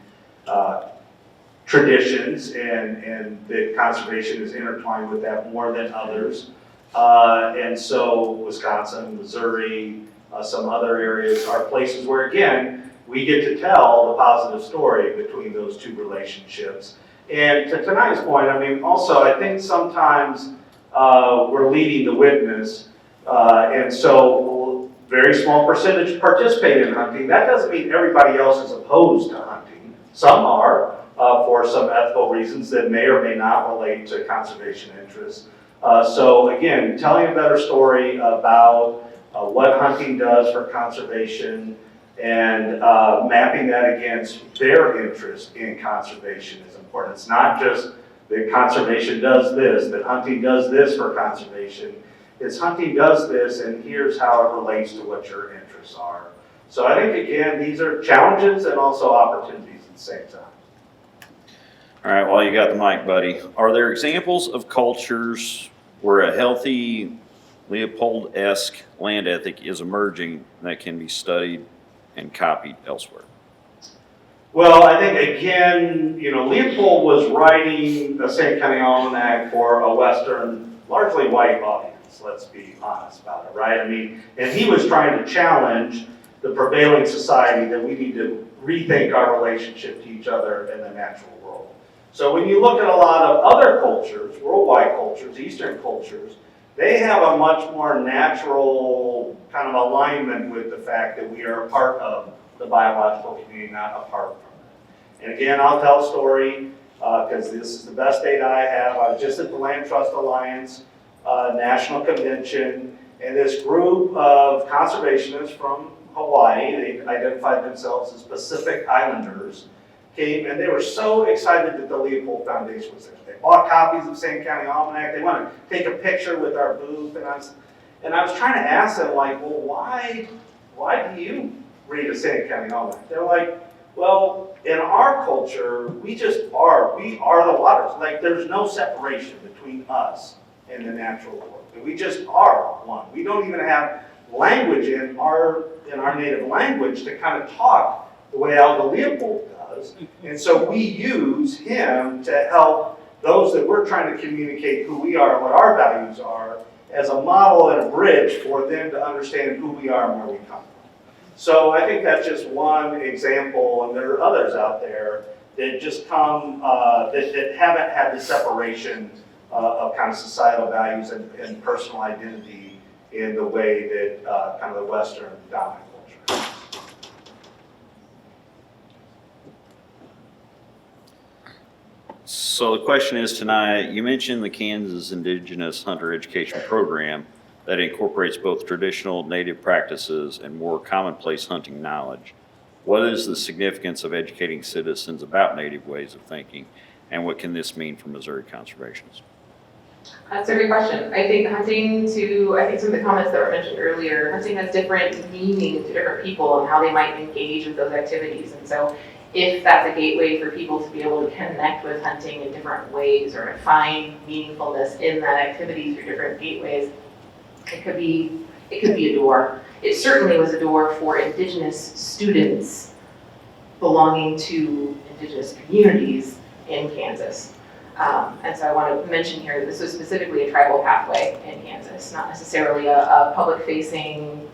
traditions, and the conservation is intertwined with that more than others. And so Wisconsin, Missouri, some other areas are places where, again, we get to tell the positive story between those two relationships. And to Taniya's point, I mean, also, I think sometimes we're leading the witness, and so very small percentage participate in hunting. That doesn't mean everybody else is opposed to hunting. Some are, for some ethical reasons that may or may not relate to conservation interests. So again, telling a better story about what hunting does for conservation and mapping that against their interest in conservation is important. It's not just that conservation does this, that hunting does this for conservation. It's hunting does this, and here's how it relates to what your interests are. So I think, again, these are challenges and also opportunities at the same time. All right, while you got the mic, Buddy, are there examples of cultures where a healthy Leopold-esque land ethic is emerging that can be studied and copied elsewhere? Well, I think, again, Leopold was writing the St. County Almanac for a Western, largely white audience, let's be honest about it, right? I mean, and he was trying to challenge the prevailing society that we need to rethink our relationship to each other in the natural world. So when you look at a lot of other cultures, worldwide cultures, Eastern cultures, they have a much more natural kind of alignment with the fact that we are a part of the biological community, not apart from it. And again, I'll tell a story because this is the best data I have. I was just at the Land Trust Alliance National Convention, and this group of conservationists from Hawaii, they identified themselves as Pacific Islanders, came, and they were so excited that the Leopold Foundation was there. They bought copies of St. County Almanac. They wanted to take a picture with our booth, and I was trying to ask them, like, well, why do you read a St. County Almanac? They're like, well, in our culture, we are the waters. Like, there's no separation between us and the natural world. We just are one. We don't even have language in our native language to kind of talk the way Aldo Leopold does. And so we use him to help those that we're trying to communicate who we are, what our values are, as a model and a bridge for them to understand who we are and where we come from. So I think that's just one example, and there are others out there that just come, that haven't had the separation of kind of societal values and personal identity in the way that kind of the Western dominant culture. So the question is, Taniya, you mentioned the Kansas Indigenous Hunter Education Program that incorporates both traditional native practices and more commonplace hunting knowledge. What is the significance of educating citizens about native ways of thinking, and what can this mean for Missouri conservationists? That's a great question. I think some of the comments that were mentioned earlier, hunting has different meaning to different people and how they might engage with those activities. And so if that's a gateway for people to be able to connect with hunting in different ways or to find meaningfulness in that activity through different gateways, it could be a door. It certainly was a door for Indigenous students belonging to Indigenous communities in Kansas. And so I want to mention here that this was specifically a tribal pathway in Kansas, not necessarily a public-facing,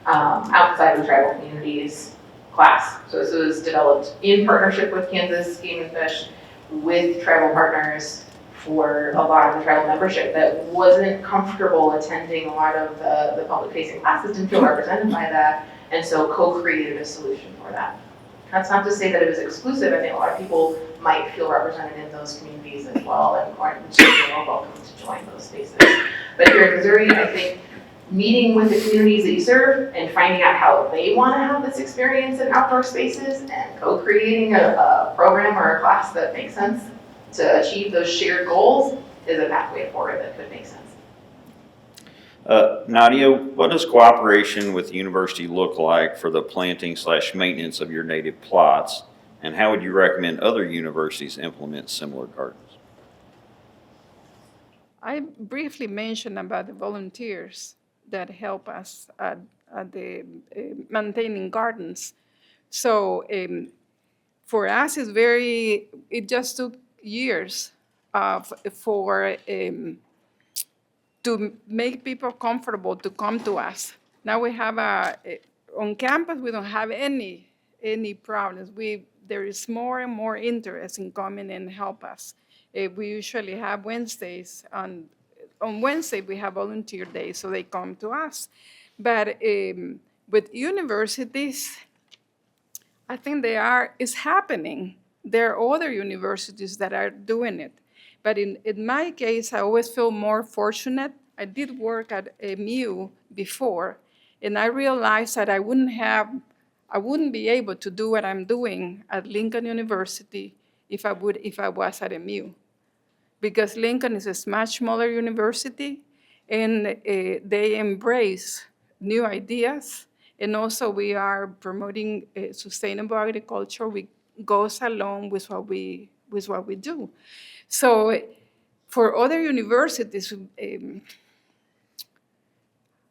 outside of the tribal communities class. So this was developed in partnership with Kansas Game and Fish, with tribal partners, for a lot of the tribal membership that wasn't comfortable attending a lot of the public-facing classes, didn't feel represented by that, and so co-created a solution for that. That's not to say that it was exclusive. I think a lot of people might feel represented in those communities as well, and are more welcome to join those spaces. But here in Missouri, I think meeting with the communities that you serve and finding out how they want to have this experience in outdoor spaces and co-creating a program or a class that makes sense to achieve those shared goals is a pathway forward that could make sense. Nadia, what does cooperation with the university look like for the planting/maintenance of your native plots, and how would you recommend other universities implement similar gardens? I briefly mentioned about the volunteers that help us at the maintaining gardens. So for us, it just took years to make people comfortable to come to us. Now we have on campus, we don't have any any problems. There is more and more interest in coming and help us. We usually have Wednesdays. On Wednesday, we have volunteer days, so they come to us. But with universities, I think it's happening. There are other universities that are doing it. But in my case, I always feel more fortunate. I did work at MU before, and I realized that I wouldn't be able to do what I'm doing at Lincoln University if I was at MU. Because Lincoln is a much smaller university, and they embrace new ideas. And also we are promoting sustainable agriculture, which goes along with what we do. So for other universities,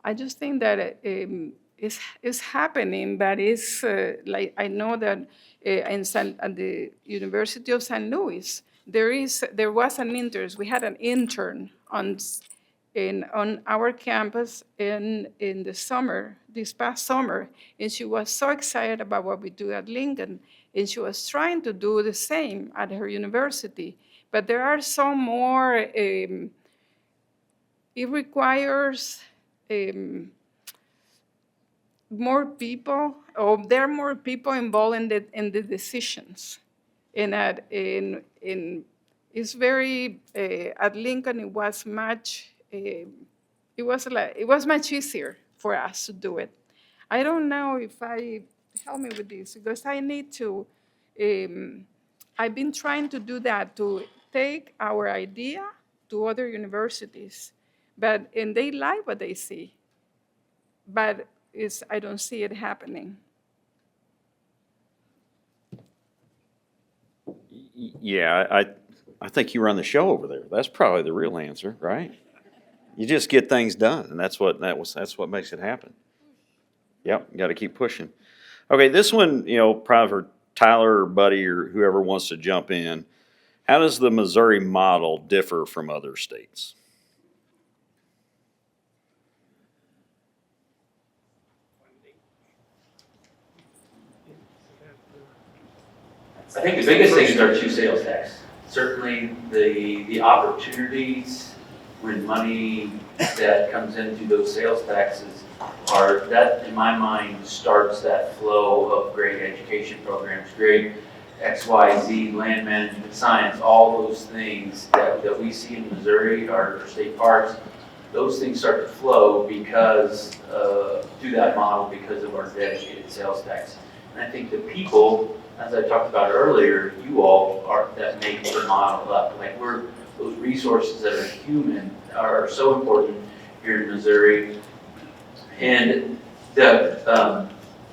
I just think that it's happening, but it's like I know that at the University of St. Louis, there was an interest. We had an intern on our campus in the summer, this past summer, and she was so excited about what we do at Lincoln, and she was trying to do the same at her university. But there are some more, it requires more people, or there are more people involved in the decisions. And it's very, at Lincoln, it was much easier for us to do it. I don't know if help me with this, because I need to, I've been trying to do that, to take our idea to other universities, and they like what they see, but I don't see it happening. Yeah, I think you run the show over there. That's probably the real answer, right? You just get things done, and that's what makes it happen. Yep, you got to keep pushing. Okay, this one, probably for Tyler or Buddy or whoever wants to jump in. How does the Missouri model differ from other states? I think the biggest thing is our two sales tax. Certainly the opportunities when money that comes into those sales taxes are, that in my mind starts that flow of great education programs, great XYZ, land management, science, all those things that we see in Missouri, our state parks, those things start to flow because, through that model, because of our dedicated sales tax. And I think the people, as I talked about earlier, you all are that make the model up. Like those resources that are human are so important here in Missouri. And the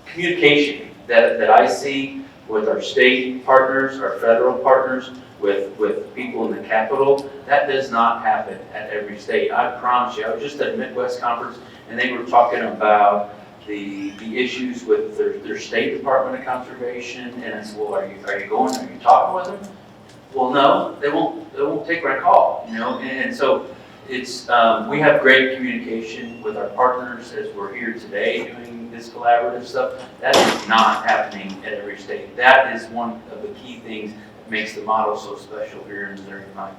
communication that I see with our state partners, our federal partners, with people in the Capitol, that does not happen at every state. I promise you. I was just at a Midwest conference, and they were talking about the issues with their State Department of Conservation, and I said, well, are you going? Are you talking with them? Well, no, they won't take my call, And so it's we have great communication with our partners as we're here today doing this collaborative stuff. That is not happening at every state. That is one of the key things that makes the model so special here in Missouri, in my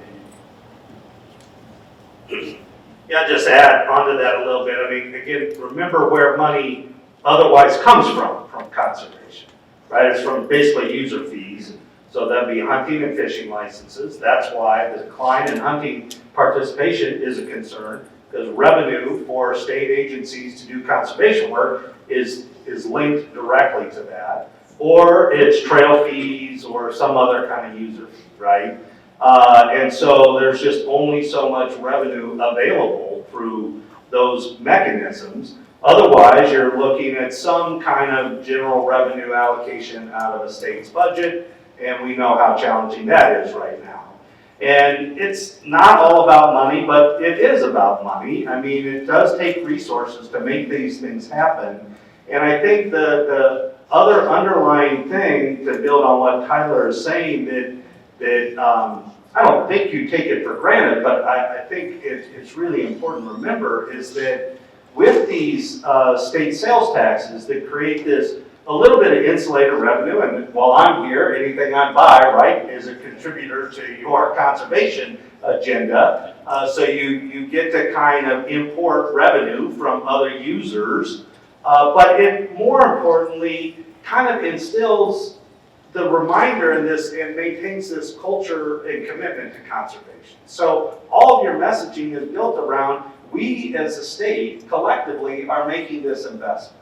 opinion. Yeah, just to add onto that a little bit. I mean, again, remember where money otherwise comes from conservation, right? It's from basically user fees. So that'd be hunting and fishing licenses. That's why the decline in hunting participation is a concern, because revenue for state agencies to do conservation work is linked directly to that. Or it's trail fees or some other kind of user fee, right? And so there's just only so much revenue available through those mechanisms. Otherwise, you're looking at some kind of general revenue allocation out of a state's budget, and we know how challenging that is right now. And it's not all about money, but it is about money. I mean, it does take resources to make these things happen. And I think the other underlying thing, to build on what Tyler is saying, that I don't think you take it for granted, but I think it's really important to remember, is that with these state sales taxes that create this a little bit of insulated revenue, and while I'm here, anything I buy, right, is a contributor to your conservation agenda. So you get to kind of import revenue from other users, but it more importantly kind of instills the reminder in this and maintains this culture and commitment to conservation. So all of your messaging is built around we as a state collectively are making this investment.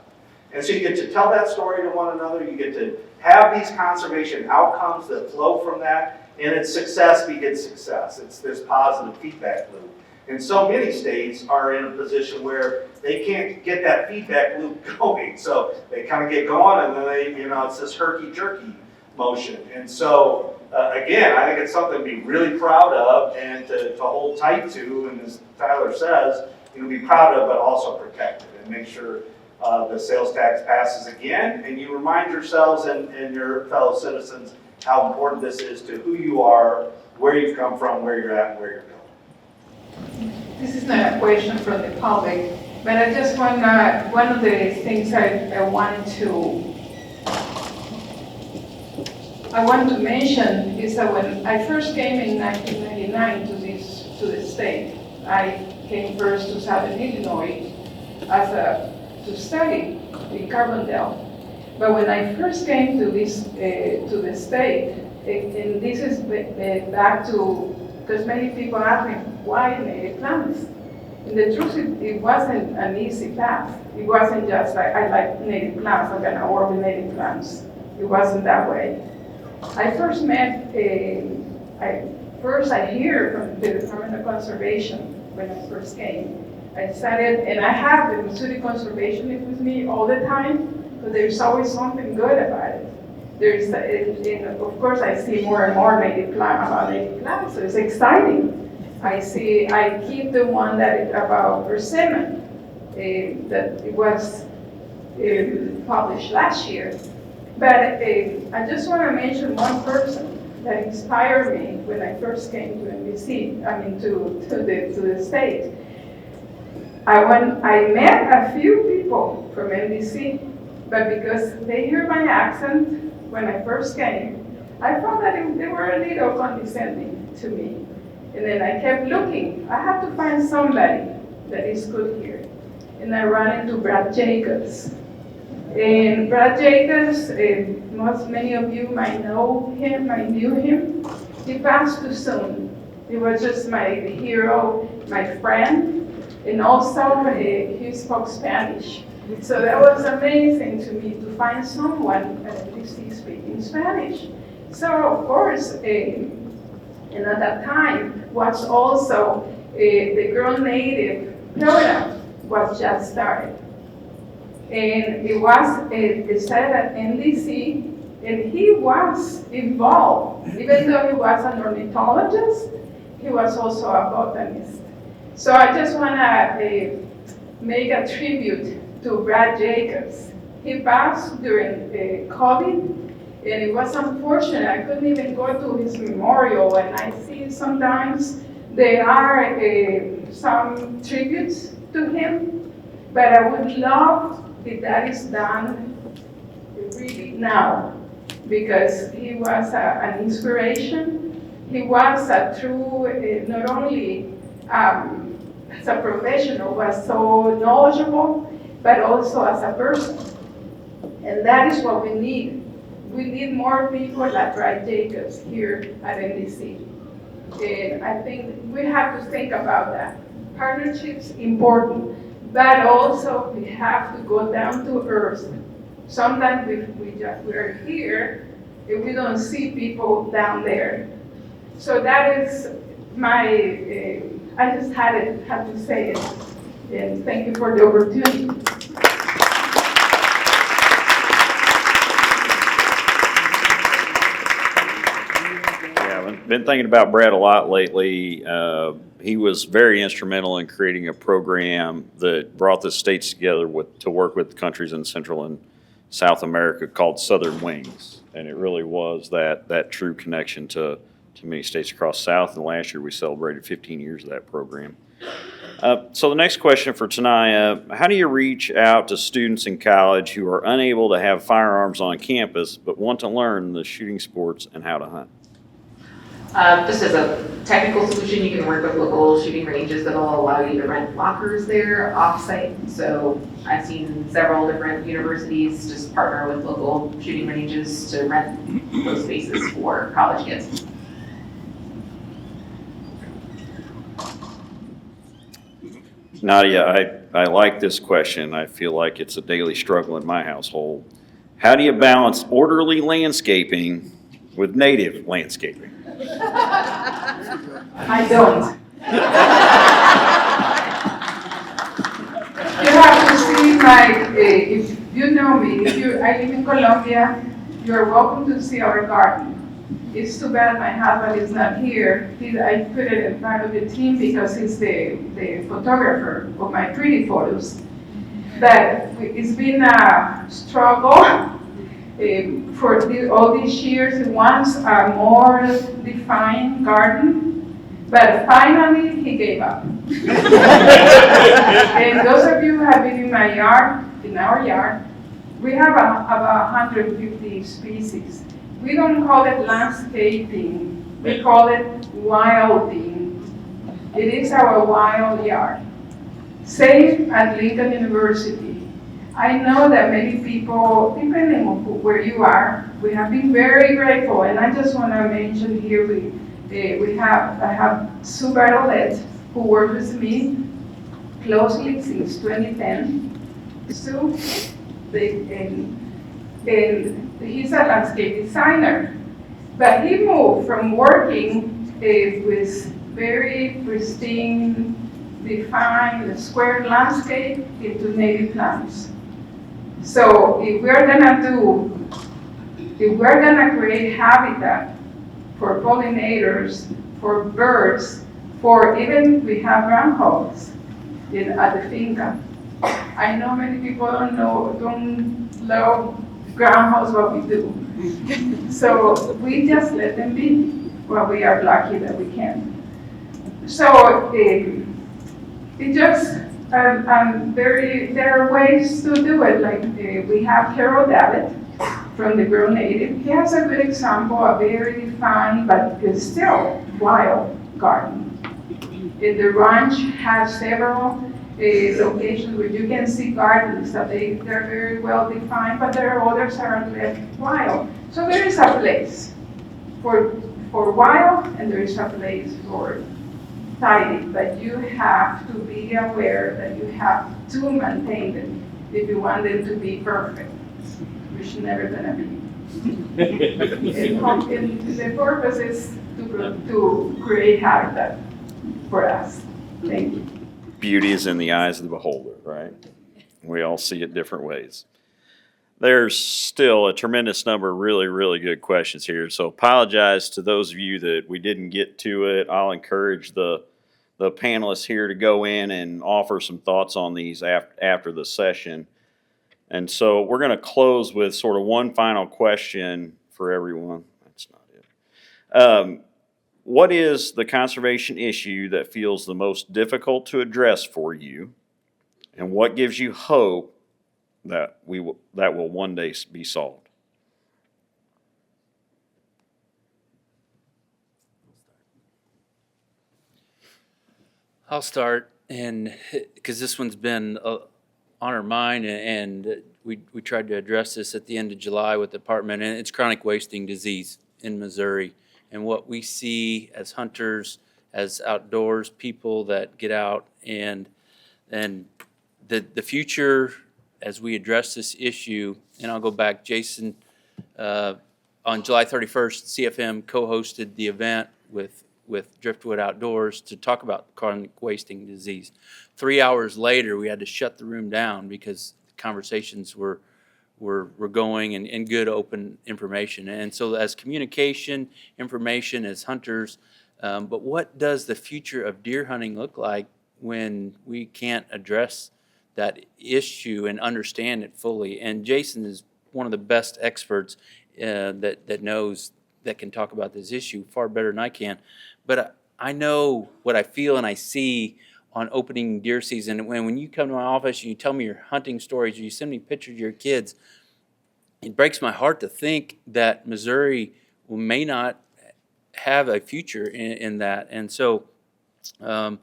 And so you get to tell that story to one another, you get to have these conservation outcomes that flow from that, and it's success begets success. It's this positive feedback loop. And so many states are in a position where they can't get that feedback loop going. So they kind of get going and then they, it's this herky-jerky motion. And so, again, I think it's something to be really proud of and to hold tight to, and as Tyler says, be proud of, but also protect it and make sure the sales tax passes again, and you remind yourselves and your fellow citizens how important this is to who you are, where you've come from, where you're at, and where you're going. This is not a question from the public, but I just want one of the things I want to mention is that when I first came in 1999 to the state, I came first to Southern Illinois to study in Carbondale. But when I first came to the state, and this is back to, because many people ask me, why native plants? And the truth is, it wasn't an easy path. It wasn't just like, I like native plants, I'm gonna work with native plants. It wasn't that way. I first met, I hear from the Department of Conservation when I first came. I started, and I have the Missouri Conservationist with me all the time, but there's always something good about it. And of course, I see more and more native plants, so it's exciting. I keep the one that is about persimmon, that it was published last year. But I just want to mention one person that inspired me when I first came to to the state. I met a few people from NBC, but because they hear my accent when I first came, I found that they were a little condescending to me. And then I kept looking. I have to find somebody that is good here. And I ran into Brad Jacobs. And Brad Jacobs, many of you might know him, I knew him. He passed too soon. He was just my hero, my friend. And also, he spoke Spanish. So that was amazing to me to find someone at least speaking Spanish. So of course, and at that time was also the Girl Native program was just started. And it was started at NDC, and he was involved. Even though he was an ornithologist, he was also a botanist. So I just want to make a tribute to Brad Jacobs. He passed during COVID, and it was unfortunate. I couldn't even go to his memorial, and I see sometimes there are some tributes to him, but I would love if that is done really now, because he was an inspiration. He was a true, not only as a professional, was so knowledgeable, but also as a person. And that is what we need. We need more people like Brad Jacobs here at NDC. And I think we have to think about that. Partnerships important, but also we have to go down to earth. Sometimes we're here and we don't see people down there. So that is my, I just had to say it. And thank you for the opportunity. Been thinking about Brad a lot lately. He was very instrumental in creating a program that brought the states together to work with countries in Central and South America called Southern Wings. And it really was that true connection to many states across South. And last year we celebrated 15 years of that program. So the next question for Taniya, how do you reach out to students in college who are unable to have firearms on campus but want to learn the shooting sports and how to hunt? Just as a technical solution, you can work with local shooting ranges that'll allow you to rent lockers there off-site. So I've seen several different universities just partner with local shooting ranges to rent those spaces for college kids. Nadia, I like this question. I feel like it's a daily struggle in my household. How do you balance orderly landscaping with native landscaping? I don't. You have to see if you know me, I live in Colombia, you're welcome to see our garden. It's too bad my husband is not here. I put it in front of the team because he's the photographer of my pretty photos. But it's been a struggle for all these years. He wants a more defined garden, but finally he gave up. And those of you who have been in my yard, in our yard, we have about 150 species. We don't call it landscaping, we call it wilding. It is our wild yard. Same at Lincoln University. I know that many people, depending on where you are, we have been very grateful, and I just want to mention here, I have Sue Bartlett, who worked with me closely since 2010. Sue, and he's a landscape designer, but he moved from working with very pristine, defined, square landscape into native plants. So if we're gonna create habitat for pollinators, for birds, for even we have groundhogs at the finca. I know many people don't love groundhogs, what we do. So we just let them be. Well, we are lucky that we can. So it just, there are ways to do it. Like we have Carol Davitt from the Grow Native. He has a good example, a very defined, but still wild garden. The ranch has several locations where you can see gardens that they're very well defined, but there are others that are left wild. So there is a place for wild, and there is a place for tidy, but you have to be aware that you have to maintain them if you want them to be perfect, which is never gonna be. And the purpose is to create habitat for us. Thank you. Beauty is in the eyes of the beholder, right? We all see it different ways. There's still a tremendous number of really, really good questions here. So apologize to those of you that we didn't get to it. I'll encourage the panelists here to go in and offer some thoughts on these after the session. And so we're going to close with sort of one final question for everyone. That's not it. What is the conservation issue that feels the most difficult to address for you? And what gives you hope that will one day be solved? I'll start, and because this one's been on our mind, and we tried to address this at the end of July with the department, and it's chronic wasting disease in Missouri. And what we see as hunters, as outdoors people that get out, and the future as we address this issue, and I'll go back, Jason, on July 31st, CFM co-hosted the event with Driftwood Outdoors to talk about chronic wasting disease. 3 hours later, we had to shut the room down because conversations were going and good open information. And so as communication, information as hunters, but what does the future of deer hunting look like when we can't address that issue and understand it fully? And Jason is one of the best experts that knows, that can talk about this issue far better than I can. But I know what I feel and I see on opening deer season. When you come to my office, you tell me your hunting stories, or you send me pictures of your kids, it breaks my heart to think that Missouri may not have a future in that. And so, and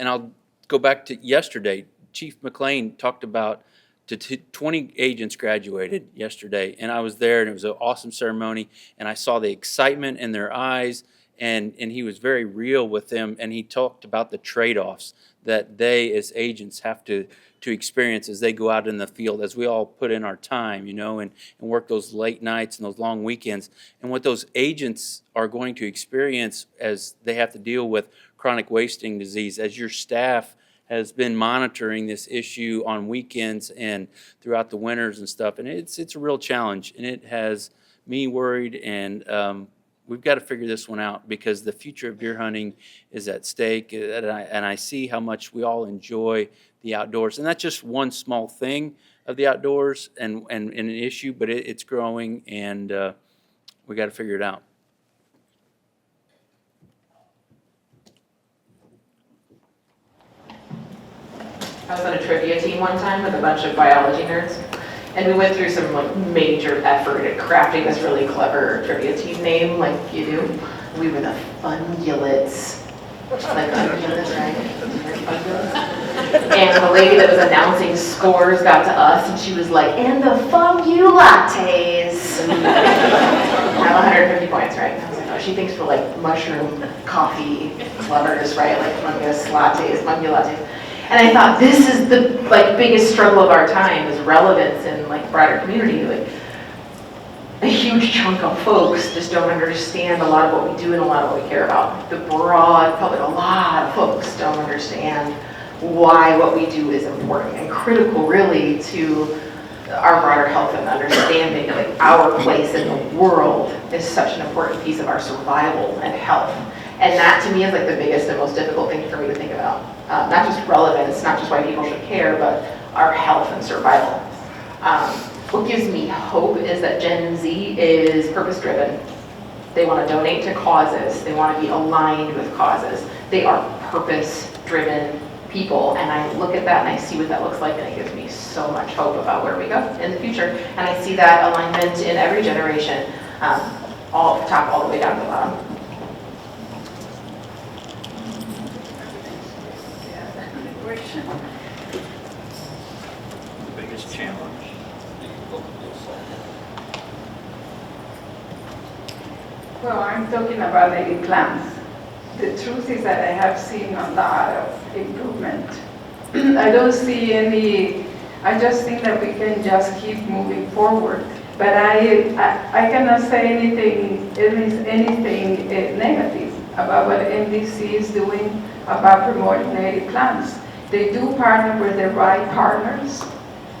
I'll go back to yesterday. Chief McLean talked about 20 agents graduated yesterday, and I was there, and it was an awesome ceremony, and I saw the excitement in their eyes, and he was very real with them, and he talked about the trade-offs that they as agents have to experience as they go out in the field, as we all put in our time, and work those late nights and those long weekends, and what those agents are going to experience as they have to deal with chronic wasting disease, as your staff has been monitoring this issue on weekends and throughout the winters and stuff. And it's a real challenge, and it has me worried, and we've got to figure this one out, because the future of deer hunting is at stake, and I see how much we all enjoy the outdoors. And that's just one small thing of the outdoors and an issue, but it's growing, and we got to figure it out. I was on a trivia team one time with a bunch of biology nerds, and we went through some major effort at crafting this really clever trivia team name, like you do. We were the Fungulates. Like ungulates, right? And the lady that was announcing scores got to us, and she was like, "And the Fungulates." I have 150 points, right? I was like, oh, she thinks we're like mushroom coffee lovers, right? Like fungus lattes, fungulates. And I thought, this is the biggest struggle of our time, is relevance in broader community. A huge chunk of folks just don't understand a lot of what we do and a lot of what we care about. The broad public, a lot of folks don't understand why what we do is important and critical, really, to our broader health and understanding. Our place in the world is such an important piece of our survival and health. And that, to me, is the biggest and most difficult thing for me to think about. Not just relevance, not just why people should care, but our health and survival. What gives me hope is that Gen Z is purpose-driven. They want to donate to causes. They want to be aligned with causes. They are purpose-driven people, and I look at that and I see what that looks like, and it gives me so much hope about where we go in the future. And I see that alignment in every generation, all top all the way down to the bottom. The biggest challenge. Well, I'm talking about native plants. The truth is that I have seen a lot of improvement. I don't see any, I just think that we can just keep moving forward. But I cannot say anything negative about what NDC is doing about promoting native plants. They do partner with the right partners,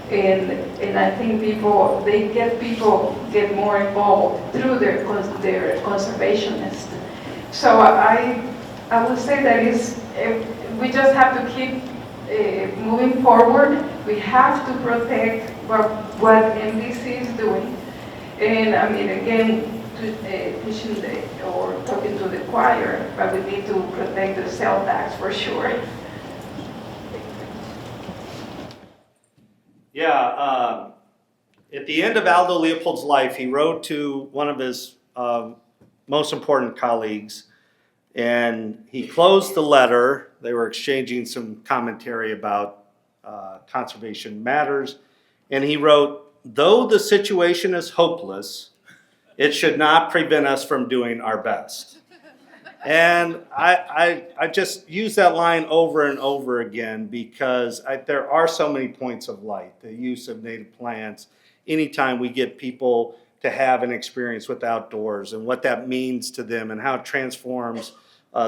and I think people get more involved through their conservationists. So I would say that we just have to keep moving forward. We have to protect what NDC is doing, and I mean, again, pushing or talking to the choir, but we need to protect the sales tax for sure. Yeah, at the end of Aldo Leopold's life, he wrote to one of his most important colleagues, and he closed the letter. They were exchanging some commentary about conservation matters, and he wrote, "Though the situation is hopeless, it should not prevent us from doing our best." And I just use that line over and over again, because there are so many points of light. The use of native plants, anytime we get people to have an experience with outdoors and what that means to them and how it transforms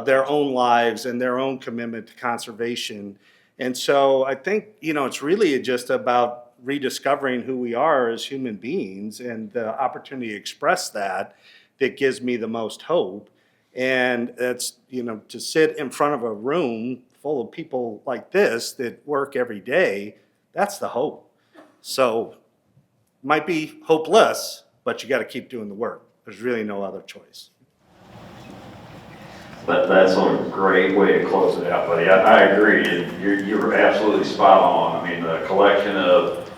their own lives and their own commitment to conservation. And so I think, it's really just about rediscovering who we are as human beings, and the opportunity to express that gives me the most hope. And that's, to sit in front of a room full of people like this that work every day, that's the hope. So, might be hopeless, but you got to keep doing the work. There's really no other choice. That's a great way to close it out, buddy. I agree, and you're absolutely spot on. I mean, the collection of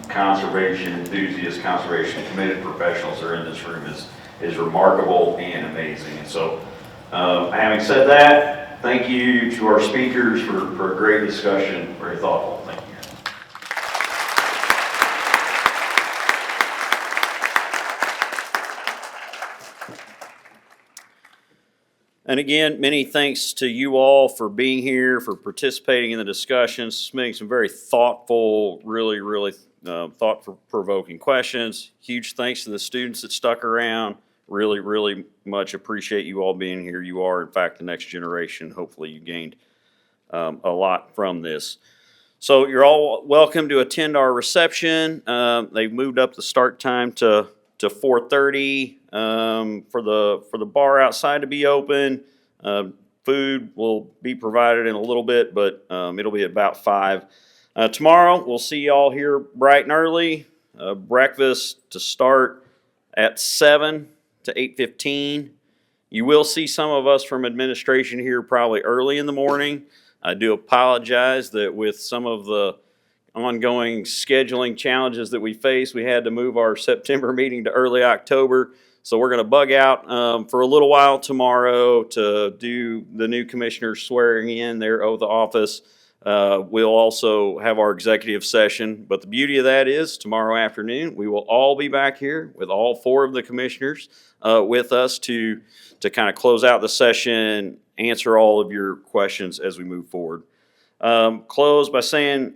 conservation enthusiasts, conservation committed professionals that are in this room is remarkable and amazing. And so, having said that, thank you to our speakers for a great discussion, very thoughtful. Thank you. And again, many thanks to you all for being here, for participating in the discussions, submitting some very thoughtful, really thought-provoking questions. Huge thanks to the students that stuck around. Really much appreciate you all being here. You are, in fact, the next generation. Hopefully you gained a lot from this. So you're all welcome to attend our reception. They've moved up the start time to 4:30 for the bar outside to be open. Food will be provided in a little bit, but it'll be about 5. Tomorrow we'll see y'all here bright and early. Breakfast to start at 7 to 8:15. You will see some of us from administration here probably early in the morning. I do apologize that with some of the ongoing scheduling challenges that we face, we had to move our September meeting to early October. So we're going to bug out for a little while tomorrow to do the new commissioners swearing in their oath of office. We'll also have our executive session. But the beauty of that is tomorrow afternoon, we will all be back here with all 4 of the commissioners with us to kind of close out the session, answer all of your questions as we move forward. Close by saying,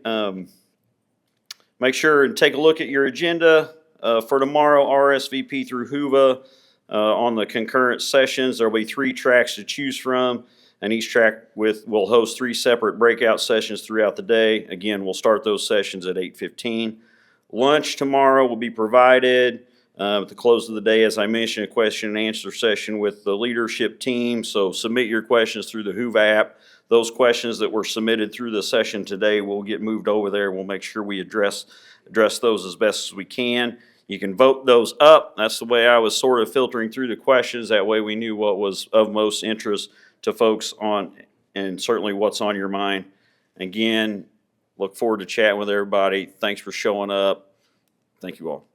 make sure and take a look at your agenda for tomorrow, RSVP through HUVA on the concurrent sessions. There will be 3 tracks to choose from, and each track will host 3 separate breakout sessions throughout the day. Again, we'll start those sessions at 8:15. Lunch tomorrow will be provided at the close of the day. As I mentioned, a question and answer session with the leadership team. So submit your questions through the HUVA app. Those questions that were submitted through the session today will get moved over there. We'll make sure we address those as best as we can. You can vote those up. That's the way I was sort of filtering through the questions. That way we knew what was of most interest to folks on, and certainly what's on your mind. Again, look forward to chatting with everybody. Thanks for showing up. Thank you all.